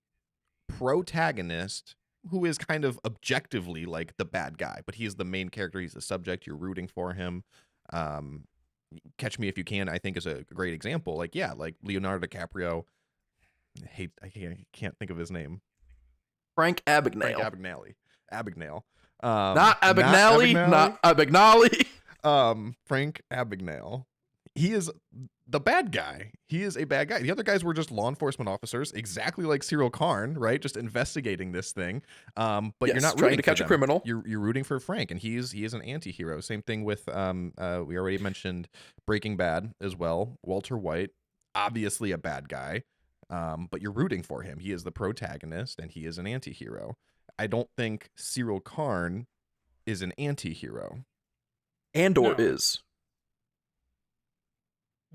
protagonist who is kind of objectively like the bad guy, but he's the main character. He's the subject. You're rooting for him. Catch Me If You Can, I think, is a great example. Like, yeah, like Leonardo DiCaprio. I can't think of his name. Frank Abagnale. Not Abagnale. Frank Abagnale. He is the bad guy. He is a bad guy. The other guys were just law enforcement officers, exactly like Syril Karn, right? Just investigating this thing. But yes, you're not trying to catch a criminal. You're rooting for Frank, and he is an anti-hero. Same thing with we already mentioned Breaking Bad as well. Walter White, obviously a bad guy, but you're rooting for him. He is the protagonist, and he is an anti-hero. I don't think Syril Karn is an anti-hero. Andor is.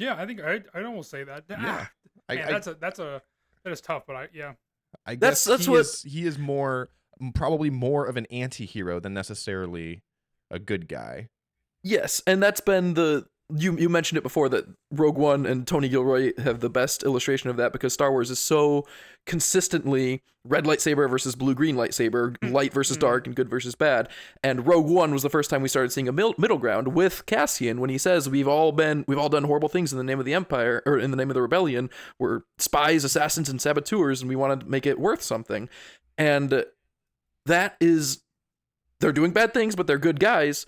Yeah, I think I'd almost say that. Yeah, that is tough, but I guess he is probably more of an anti-hero than necessarily a good guy. Yes, and that's been you mentioned it before that Rogue One and Tony Gilroy have the best illustration of that, because Star Wars is so consistently red lightsaber versus blue-green lightsaber, light versus dark, and good versus bad. And Rogue One was the first time we started seeing a middle ground with Cassian when he says we've all done horrible things in the name of the Empire, or in the name of the Rebellion. We're spies, assassins, and saboteurs, and we want to make it worth something. And that is, they're doing bad things, but they're good guys.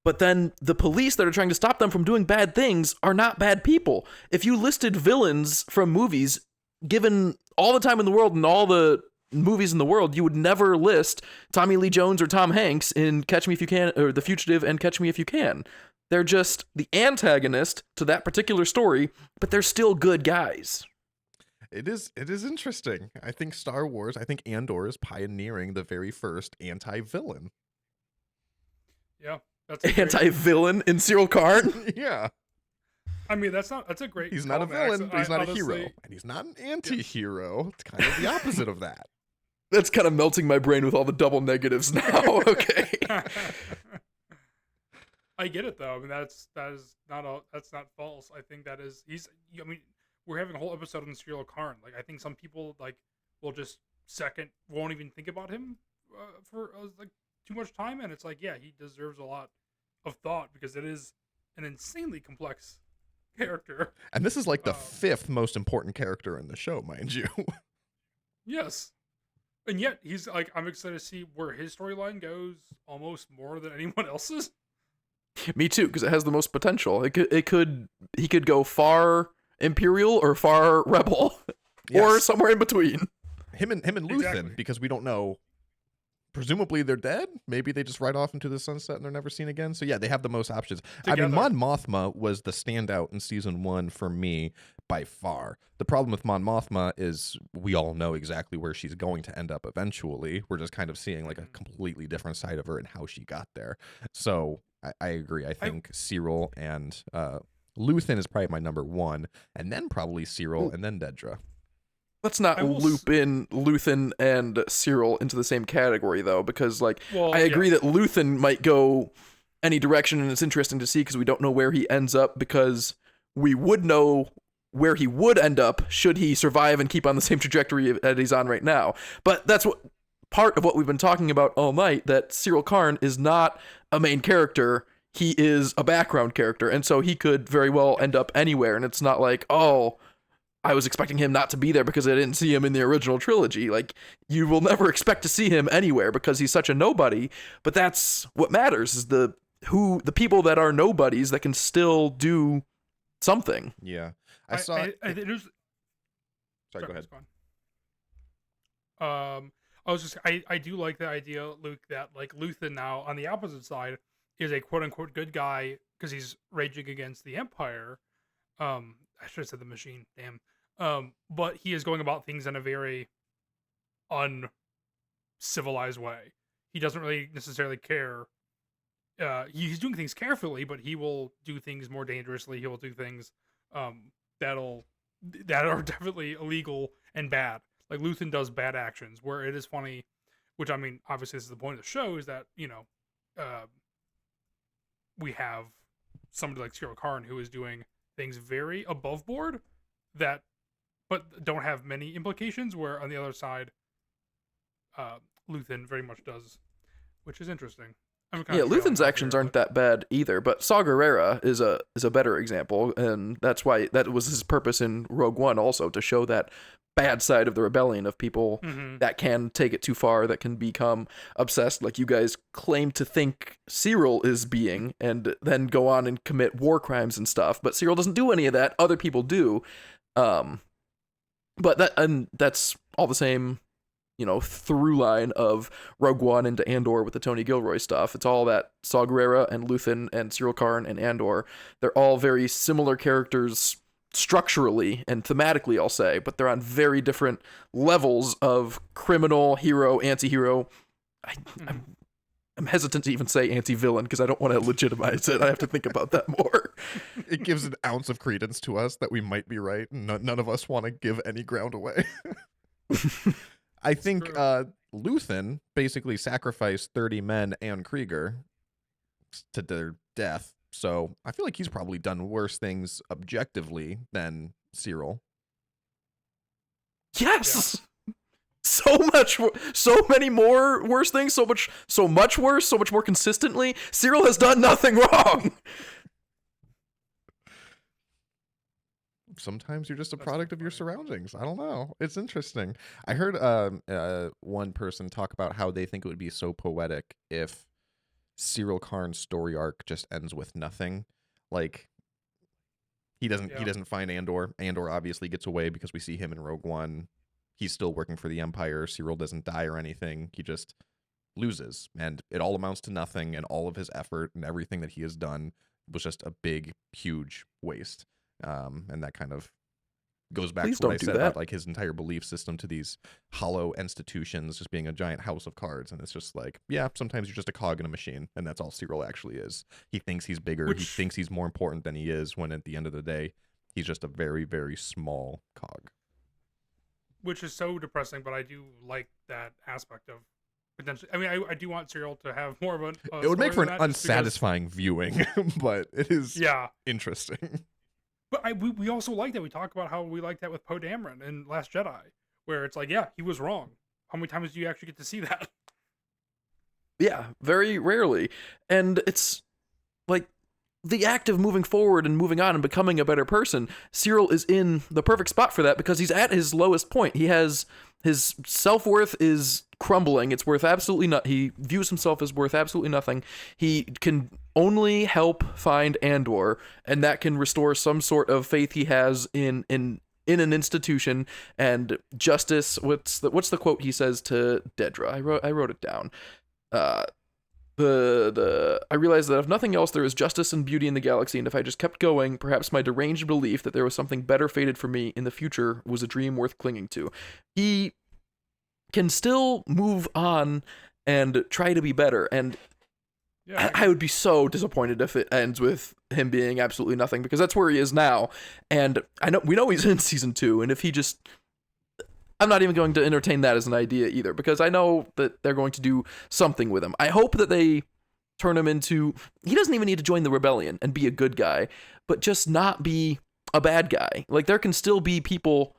But then the police that are trying to stop them from doing bad things are not bad people. If you listed villains from movies, given all the time in the world and all the movies in the world, you would never list Tommy Lee Jones or Tom Hanks in Catch Me If You Can, or The Fugitive and Catch Me If You Can. They're just the antagonist to that particular story, but they're still good guys. It is interesting. I think Andor is pioneering the very first anti-villain. Yeah. That's a anti-villain in Syril Karn. Yeah. I mean, that's a great. He's not a villain, but he's not honestly, a hero, and he's not an anti-hero. It's kind of the opposite of that. That's kind of melting my brain with all the double negatives now. Okay. I get it though. I mean, that's not false. I think that is I mean, we're having a whole episode on Syril Karn. Like, I think some people like will just won't even think about him for like too much time, and it's like, yeah, he deserves a lot of thought because it is an insanely complex character. And this is like the fifth most important character in the show, mind you. Yes. And yet he's like, I'm excited to see where his storyline goes almost more than anyone else's. Me too, because it has the most potential. He could go far Imperial or far Rebel, or somewhere in between. Him and Luthen, exactly. Because we don't know. Presumably they're dead. Maybe they just ride off into the sunset and they're never seen again. So yeah, they have the most options. Together. I mean, Mon Mothma was the standout in season 1 for me by far. The problem with Mon Mothma is we all know exactly where she's going to end up eventually. We're just kind of seeing like a completely different side of her and how she got there. So I agree. I think Syril and Luthen is probably my number 1, and then probably Syril, and then Dedra. Let's not loop in Luthen and Syril into the same category, though, because I agree that Luthen might go any direction, and it's interesting to see because we don't know where he ends up, because we would know where he would end up should he survive and keep on the same trajectory that he's on right now. But that's what part of what we've been talking about all night, that Syril Karn is not a main character. He is a background character, and so he could very well end up anywhere, and it's not like, oh, I was expecting him not to be there because I didn't see him in the original trilogy. Like, you will never expect to see him anywhere because he's such a nobody, but that's what matters, is the people that are nobodies that can still do something. Yeah. Sorry, go ahead. I was just I do like the idea, Luke, that like Luthen now on the opposite side is a quote unquote good guy because he's raging against the Empire. I should have said the machine, damn. But he is going about things in a very uncivilized way. He doesn't really necessarily care. He's doing things carefully, but he will do things more dangerously. He will do things that are definitely illegal and bad. Like Luthen does bad actions where it is funny, which I mean, obviously this is the point of the show, is that, you know, we have somebody like Syril Karn who is doing things very above board but don't have many implications, where on the other side Luthen very much does, which is interesting. Luthen's actions aren't that bad either, but Saw Gerrera is a better example, and that's why that was his purpose in Rogue One also, to show that bad side of the rebellion, of people that can take it too far, that can become obsessed like you guys claim to think Syril is being, and then go on and commit war crimes and stuff. But Syril doesn't do any of that. Other people do. But that's all the same, you know, through line of Rogue One into Andor with the Tony Gilroy stuff. It's all that Saw Gerrera and Luthen and Syril Karn and Andor, they're all very similar characters structurally and thematically, I'll say, but they're on very different levels of criminal, hero, anti-hero. I'm hesitant to even say anti-villain because I don't want to legitimize it. I have to think about that more. It gives an ounce of credence to us that we might be right, and none of us want to give any ground away. I think Luthen basically sacrificed 30 men and Krieger to their death, so I feel like he's probably done worse things objectively than Syril. Yes! Yeah. So many more worse things, so much worse, so much more consistently. Syril has done nothing wrong. Sometimes you're just a product of your surroundings. I don't know. It's interesting. I heard one person talk about how they think it would be so poetic if Syril Karn's story arc just ends with nothing. Like, he doesn't find Andor. Andor obviously gets away because we see him in Rogue One. He's still working for the Empire. Syril doesn't die or anything. He just loses, and it all amounts to nothing, and all of his effort and everything that he has done was just a big, huge waste. And that kind of goes back Please to what I don't do said that. about like his entire belief system to these hollow institutions just being a giant house of cards. And it's just like, yeah, sometimes you're just a cog in a machine, and that's all Syril actually is. He thinks he's bigger, he thinks he's more important than he is, when at the end of the day, he's just a very, very small cog. Which is so depressing, but I do like that aspect of potentially. I mean, I do want Syril to have more of a it would make for an story unsatisfying viewing, but it is interesting. But we also like that. We talk about how we like that with Poe Dameron in Last Jedi, where it's like, yeah, he was wrong. How many times do you actually get to see that? Yeah, very rarely. And it's like the act of moving forward and moving on and becoming a better person. Syril is in the perfect spot for that because he's at his lowest point. His self-worth is crumbling. It's worth absolutely nothing. He views himself as worth absolutely nothing. He can only help find Andor, and that can restore some sort of faith he has in an institution and justice. What's the quote he says to Dedra? I wrote it down. I realized that if nothing else, there is justice and beauty in the galaxy, and if I just kept going, perhaps my deranged belief that there was something better fated for me in the future was a dream worth clinging to. He can still move on and try to be better, and yeah, I would be so disappointed if it ends with him being absolutely nothing, because that's where he is now, and we know he's in season 2, and if he just... I'm not even going to entertain that as an idea either, because I know that they're going to do something with him. I hope that they turn him into... He doesn't even need to join the rebellion and be a good guy, but just not be a bad guy. Like, there can still be people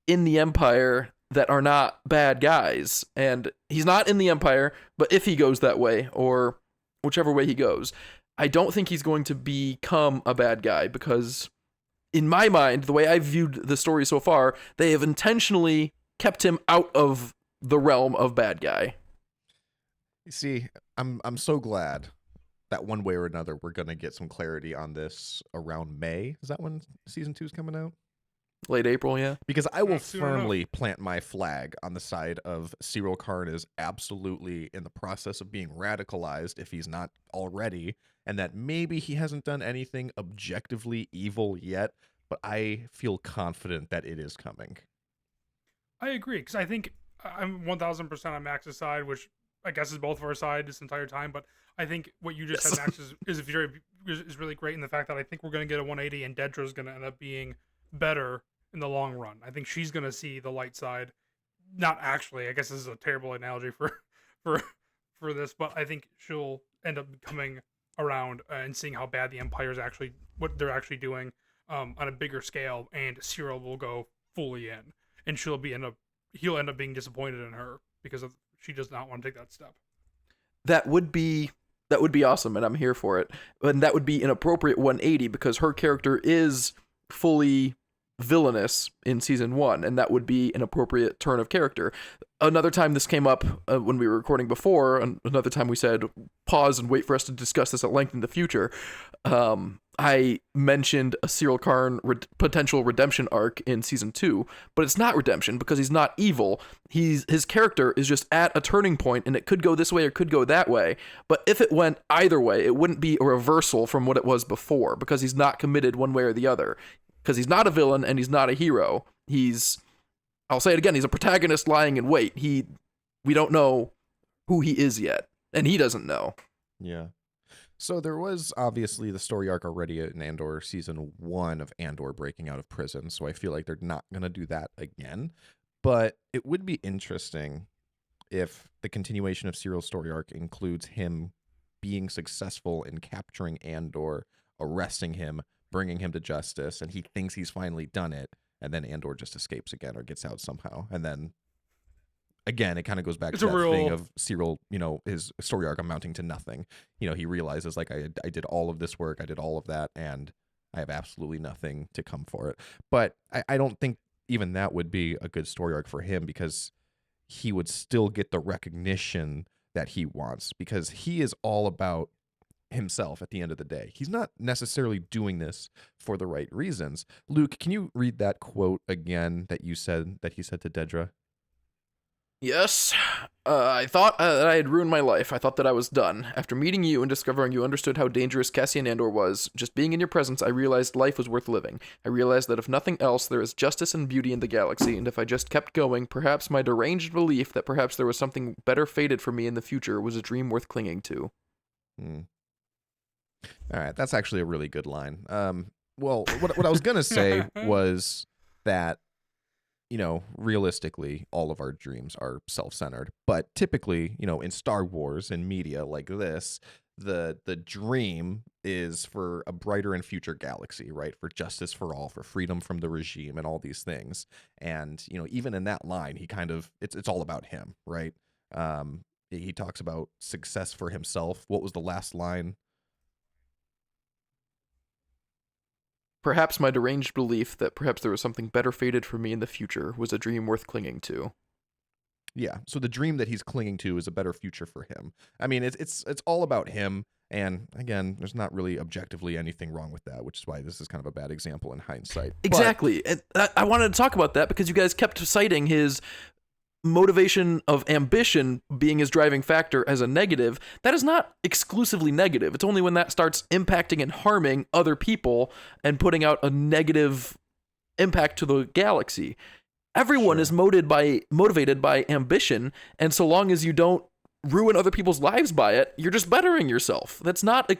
in the Empire that are not bad guys, and he's not in the Empire, but if he goes that way, or whichever way he goes, I don't think he's going to become a bad guy, because in my mind, the way I've viewed the story so far, they have intentionally kept him out of the realm of bad guy. You see, I'm so glad that one way or another we're gonna get some clarity on this around May. Is that when season 2 is coming out? Late April, yeah. Because I will firmly plant my flag on the side of Syril Karn is absolutely in the process of being radicalized, if he's not already, and that maybe he hasn't done anything objectively evil yet, but I feel confident that it is coming. I agree, because I think I'm 1000% on Max's side, which I guess is both of our side this entire time, but I think what you just said, Max, is really great in the fact that I think we're going to get a 180 and Dedra's going to end up being better in the long run. I think she's going to see the light side. Not actually, I guess this is a terrible analogy for this, but I think she'll end up coming around and seeing how bad the Empire is actually, what they're actually doing on a bigger scale, and Syril will go fully in, and he'll end up being disappointed in her because she does not want to take that step. That would be awesome, and I'm here for it. And that would be an appropriate 180 because her character is fully villainous in season 1, and that would be an appropriate turn of character. Another time this came up when we were recording before, another time we said pause and wait for us to discuss this at length in the future. I mentioned a Syril Karn potential redemption arc in season 2, but it's not redemption because he's not evil. His character is just at a turning point, and it could go this way or could go that way. But if it went either way, it wouldn't be a reversal from what it was before because he's not committed one way or the other. Because he's not a villain and he's not a hero. I'll say it again, he's a protagonist lying in wait. We don't know who he is yet, and he doesn't know. Yeah. So there was obviously the story arc already in Andor season 1 of Andor breaking out of prison, so I feel like they're not going to do that again. But it would be interesting if the continuation of Syril's story arc includes him being successful in capturing Andor, arresting him, bringing him to justice, and he thinks he's finally done it, and then Andor just escapes again or gets out somehow. And then again, it kind of goes back to that thing of Syril, his story arc amounting to nothing. He realizes, like, I did all of this work, I did all of that, and I have absolutely nothing to come for it. But I don't think even that would be a good story arc for him because he would still get the recognition that he wants because he is all about himself at the end of the day. He's not necessarily doing this for the right reasons. Luke, can you read that quote again that he said to Dedra? Yes. I thought that I had ruined my life. I thought that I was done. After meeting you and discovering you understood how dangerous Cassian Andor was, just being in your presence, I realized life was worth living. I realized that if nothing else, there is justice and beauty in the galaxy, and if I just kept going, perhaps my deranged belief that perhaps there was something better fated for me in the future was a dream worth clinging to. Hmm. All right, that's actually a really good line. Well, what I was gonna say was that, realistically, all of our dreams are self-centered. But typically, in Star Wars and media like this, the dream is for a brighter and future galaxy, right? For justice for all, for freedom from the regime, and all these things. And even in that line, he kind of it's all about him, right? He talks about success for himself. What was the last line? Perhaps my deranged belief that perhaps there was something better fated for me in the future was a dream worth clinging to. Yeah. So the dream that he's clinging to is a better future for him. I mean, it's all about him. And again, there's not really objectively anything wrong with that, which is why this is kind of a bad example in hindsight. Exactly. And I wanted to talk about that because you guys kept citing his motivation of ambition being his driving factor as a negative. That is not exclusively negative. It's only when that starts impacting and harming other people and putting out a negative impact to the galaxy. Everyone is motivated by ambition, and so long as you don't ruin other people's lives by it, you're just bettering yourself. That's not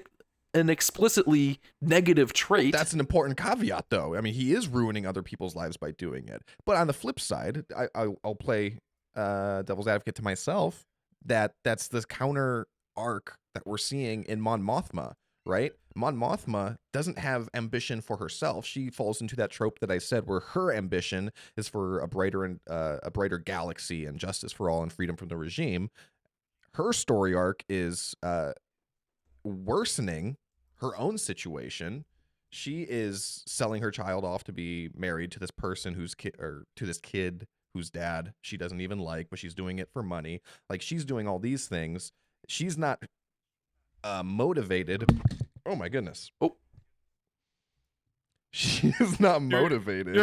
an explicitly negative trait. That's an important caveat, though. I mean, he is ruining other people's lives by doing it. But on the flip side, I'll play devil's advocate to myself. That's the counter arc that we're seeing in Mon Mothma, right? Mon Mothma doesn't have ambition for herself. She falls into that trope that I said, where her ambition is for a brighter galaxy and justice for all and freedom from the regime. Her story arc is worsening her own situation. She is selling her child off to be married to this person to this kid whose dad she doesn't even like, but she's doing it for money. Like, she's doing all these things. She's not motivated. Oh my goodness. Oh. She is not motivated.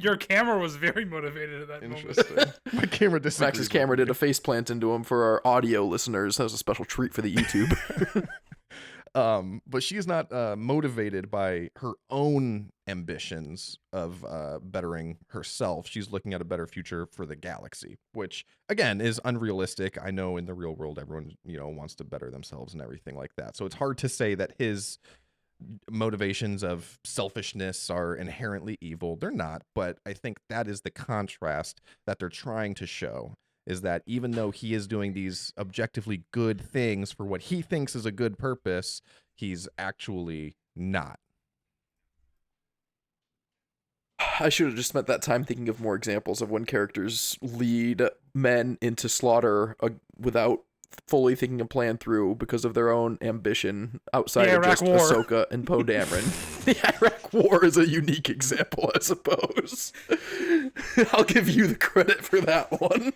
Your camera was very motivated at that Interesting. moment. My camera disagrees. Max's camera did a faceplant into him for our audio listeners. That was a special treat for the YouTube. But she's not motivated by her own ambitions of bettering herself. She's looking at a better future for the galaxy, which again is unrealistic. I know in the real world, everyone wants to better themselves and everything like that. So it's hard to say that his motivations of selfishness are inherently evil. They're not, but I think that is the contrast that they're trying to show. Is that even though he is doing these objectively good things for what he thinks is a good purpose, he's actually not. I should have just spent that time thinking of more examples of when characters lead men into slaughter without fully thinking a plan through because of their own ambition outside of just War. Ahsoka and Poe Dameron. The Iraq War is a unique example, I suppose. I'll give you the credit for that one.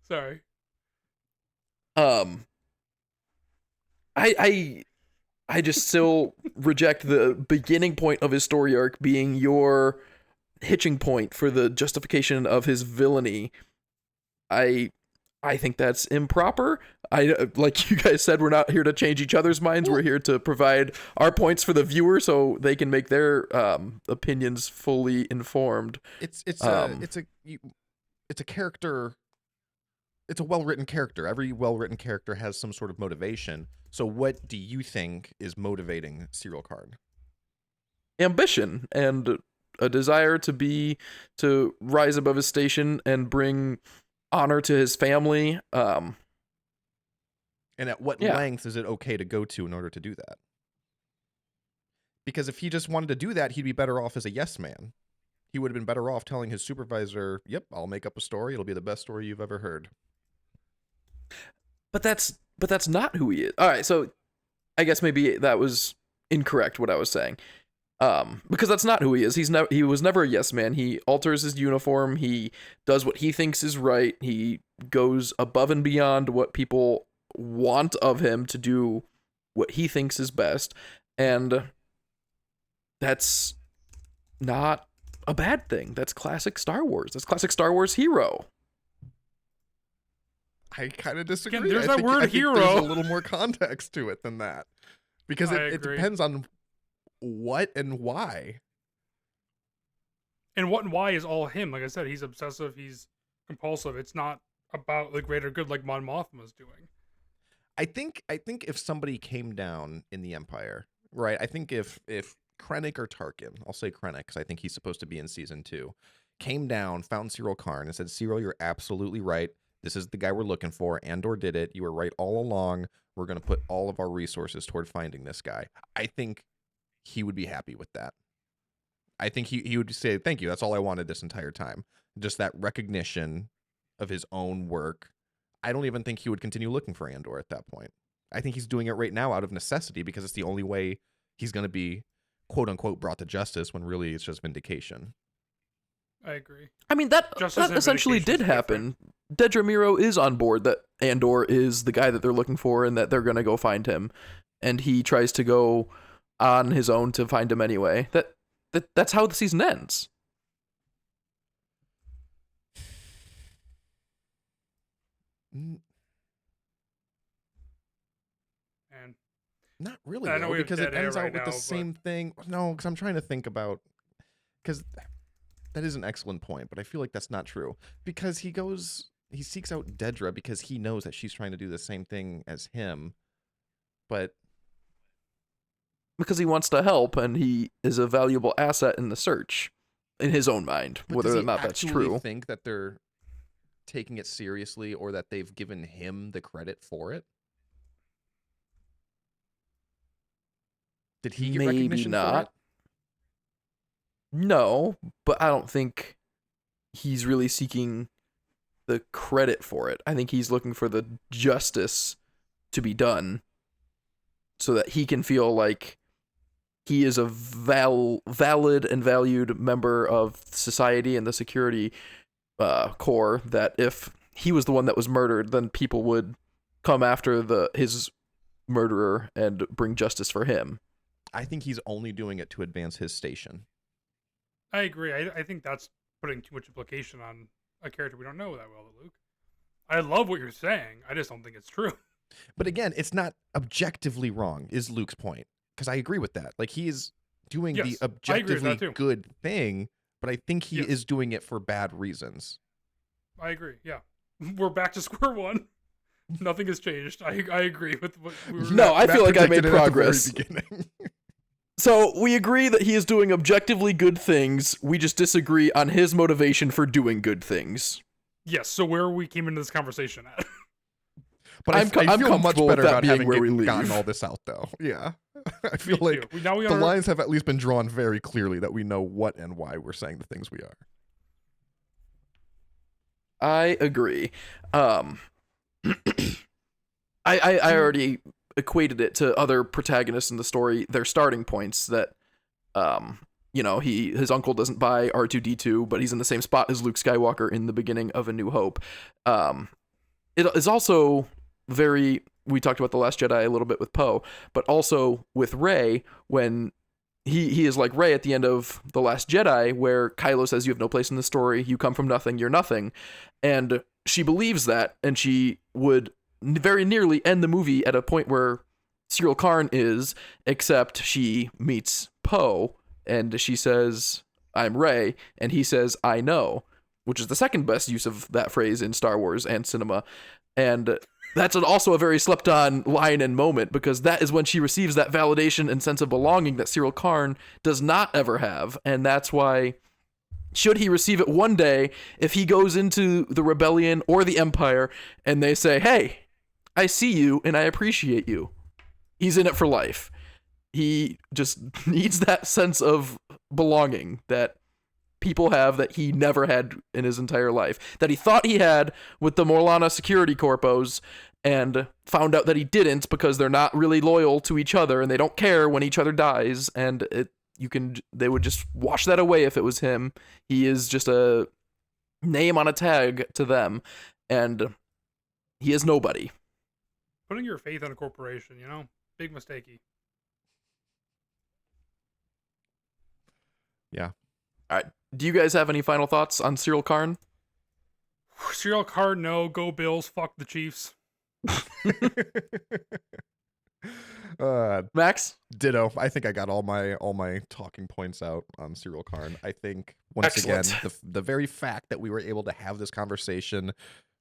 Sorry. I just still reject the beginning point of his story arc being your hitching point for the justification of his villainy. I think that's improper. Like you guys said, we're not here to change each other's minds. We're here to provide our points for the viewer so they can make their opinions fully informed. It's a character. It's a well-written character. Every well-written character has some sort of motivation. So what do you think is motivating Syril Karn? Ambition and a desire to rise above his station and bring honor to his family. And at what length is it okay to go to in order to do that? Because if he just wanted to do that, he'd be better off as a yes man. He would have been better off telling his supervisor, yep, I'll make up a story. It'll be the best story you've ever heard. But that's not who he is. All right, so I guess maybe that was incorrect what I was saying. Because that's not who he is. He was never a yes man. He alters his uniform. He does what he thinks is right. He goes above and beyond what people want of him to do what he thinks is best. And that's not a bad thing. That's classic Star Wars. That's classic Star Wars hero. I kind of disagree. Again, there's I that word think hero. There's a little more context to it than that, because it depends on what and why. And what and why is all him. Like I said, he's obsessive. He's compulsive. It's not about the greater good like Mon Mothma's doing. I think if somebody came down in the Empire, right? I think if Krennic or Tarkin, I'll say Krennic because I think he's supposed to be in season 2, came down, found Syril Karn, and said, "Syril, you're absolutely right. This is the guy we're looking for. Andor did it. You were right all along. We're going to put all of our resources toward finding this guy." I think he would be happy with that. I think he would say, "Thank you. That's all I wanted this entire time." Just that recognition of his own work. I don't even think he would continue looking for Andor at that point. I think he's doing it right now out of necessity because it's the only way he's going to be, quote unquote, brought to justice, when really it's just vindication. I agree. I mean, that essentially did happen. Dedra Meero is on board that Andor is the guy that they're looking for and that they're going to go find him. And he tries to go on his own to find him anyway. That's how the season ends. And not really, I know though, we have because it dead air ends out right with the now, same thing. No, because I'm trying to think about, because that is an excellent point, but I feel like that's not true, because he seeks out Dedra because he knows that she's trying to do the same thing as him, but because he wants to help and he is a valuable asset in the search, in his own mind, whether or not that's true. Think that they're taking it seriously or that they've given him the credit for it? Did he get recognition for it? No, but I don't think he's really seeking the credit for it. I think he's looking for the justice to be done so that he can feel like he is a valid and valued member of society and the security core, that if he was the one that was murdered, then people would come after his murderer and bring justice for him. I think he's only doing it to advance his station. I agree. I think that's putting too much implication on a character we don't know that well, Luke. I love what you're saying. I just don't think it's true. But again, it's not objectively wrong, is Luke's point. Because I agree with that. Like, he is doing the objectively good thing, but I think he is doing it for bad reasons. I agree. Yeah. We're back to square one. Nothing has changed. I agree with what we were. No, I feel like I made progress. So we agree that he is doing objectively good things. We just disagree on his motivation for doing good things. Yes. So where we came into this conversation at. But I feel much better about having gotten all this out, though. Yeah. I feel like the lines have at least been drawn very clearly that we know what and why we're saying the things we are. I agree. I already equated it to other protagonists in the story, their starting points, that his uncle doesn't buy R2-D2, but he's in the same spot as Luke Skywalker in the beginning of A New Hope. It is also we talked about The Last Jedi a little bit with Poe, but also with Rey, when he is like Rey at the end of The Last Jedi, where Kylo says, "You have no place in the story, you come from nothing, you're nothing," and she believes that, and she would very nearly end the movie at a point where Syril Karn is, except she meets Poe, and she says, "I'm Rey," and he says, "I know," which is the second best use of that phrase in Star Wars and cinema, and that's also a very slept-on line and moment, because that is when she receives that validation and sense of belonging that Syril Karn does not ever have, and that's why, should he receive it one day, if he goes into the rebellion or the Empire, and they say, "Hey, I see you and I appreciate you," he's in it for life. He just needs that sense of belonging that people have that he never had in his entire life, that he thought he had with the Morlana security corpos, and found out that he didn't, because they're not really loyal to each other and they don't care when each other dies, and they would just wash that away if it was him. He is just a name on a tag to them, and he is nobody. Putting your faith in a corporation, big mistake. Yeah. All right. do you guys have any final thoughts on Syril Karn? Syril Karn, no. Go Bills. Fuck the Chiefs. Max? Ditto. I think I got all my talking points out on Syril Karn. I think once again, the very fact that we were able to have this conversation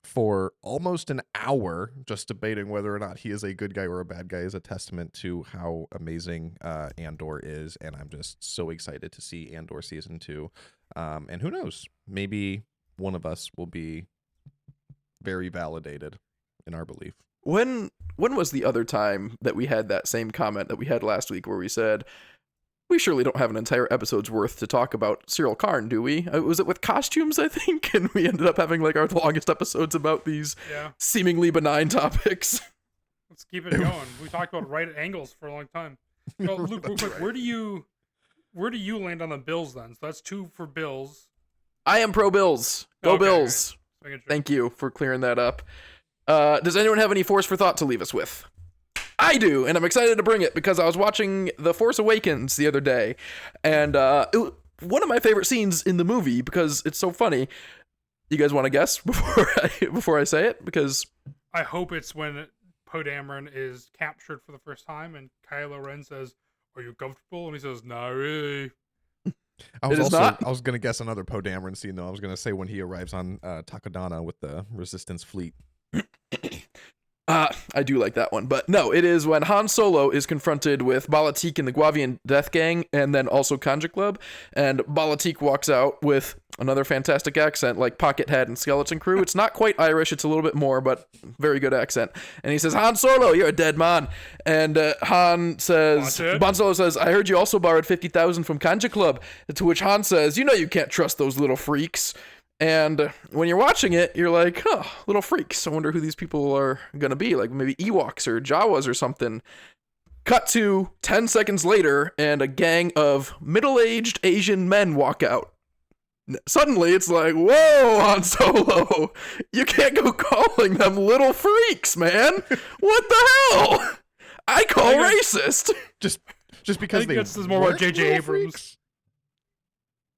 for almost an hour just debating whether or not he is a good guy or a bad guy is a testament to how amazing Andor is, and I'm just so excited to see Andor season 2. And who knows, maybe one of us will be very validated in our belief. When was the other time that we had that same comment that we had last week where we said, we surely don't have an entire episode's worth to talk about Syril Karn, do we? Was it with costumes, I think? And we ended up having like our longest episodes about these seemingly benign topics. Let's keep it going. We talked about right angles for a long time. So, Luke, real quick, where do you land on the Bills then? So that's 2 for Bills. I am pro Bills. Go Bills. Okay. Thank you for clearing that up. Does anyone have any force for thought to leave us with? I do, and I'm excited to bring it because I was watching The Force Awakens the other day, and one of my favorite scenes in the movie because it's so funny. You guys want to guess before I say it? Because I hope it's when Poe Dameron is captured for the first time, and Kylo Ren says, "Are you comfortable?" And he says, "Not really." I was gonna guess another Poe Dameron scene though. I was gonna say when he arrives on Takodana with the Resistance fleet. I do like that one, but no, it is when Han Solo is confronted with Balatik and the Guavian Death Gang, and then also Kanja Club, and Balatik walks out with another fantastic accent like Pocket Head and Skeleton Crew. It's not quite Irish, it's a little bit more, but very good accent. And he says, "Han Solo, you're a dead man." And Han Solo says, "I heard you also borrowed 50,000 from Kanja Club." To which Han says, "You know you can't trust those little freaks." And when you're watching it, you're like, "Oh, little freaks. I wonder who these people are going to be. Like maybe Ewoks or Jawas or something." Cut to 10 seconds later, and a gang of middle-aged Asian men walk out. Suddenly, it's like, whoa, Han Solo. You can't go calling them little freaks, man. What the hell? I call racist. Just because this is more about J.J. Abrams. Freaks?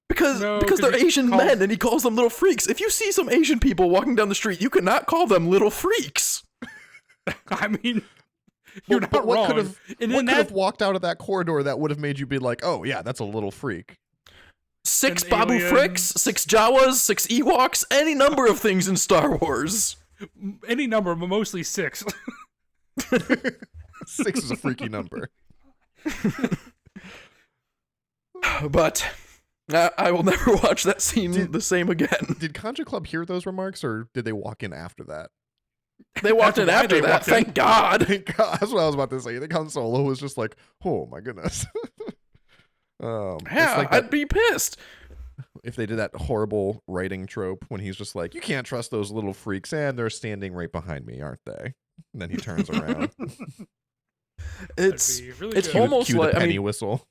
Because they're Asian men, and he calls them little freaks. If you see some Asian people walking down the street, you cannot call them little freaks. I mean, you're not but what wrong. Could have walked out of that corridor that would have made you be like, "Oh yeah, that's a little freak." 6 Babu Fricks, 6 Jawas, 6 Ewoks, any number of things in Star Wars. Any number, but mostly 6. 6 is a freaky number. But I will never watch that scene the same again. Did Kanja Club hear those remarks, or did they walk in after that? They walked in after that. Thank God. Thank God. That's what I was about to say. I think Han Solo was just like, "Oh my goodness." Yeah, I'd be pissed if they did that horrible writing trope when he's just like, "You can't trust those little freaks, and they're standing right behind me, aren't they?" And then he turns around. It's really almost cue like the penny whistle.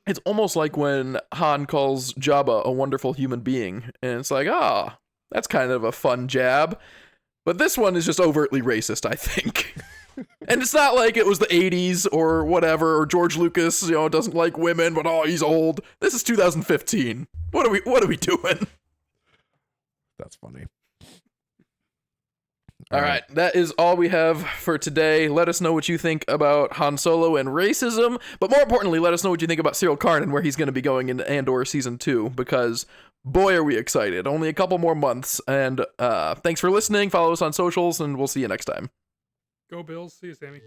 It's almost like when Han calls Jabba a wonderful human being, and it's like, that's kind of a fun jab. But this one is just overtly racist, I think. And it's not like it was the 80s or whatever, or George Lucas, doesn't like women, but he's old. This is 2015. What are we doing? That's funny. All right, that is all we have for today. Let us know what you think about Han Solo and racism, but more importantly, let us know what you think about Syril Karn and where he's going to be going in Andor Season 2, because boy, are we excited. Only a couple more months, and thanks for listening. Follow us on socials, and we'll see you next time. Go Bills. See you, Sammy.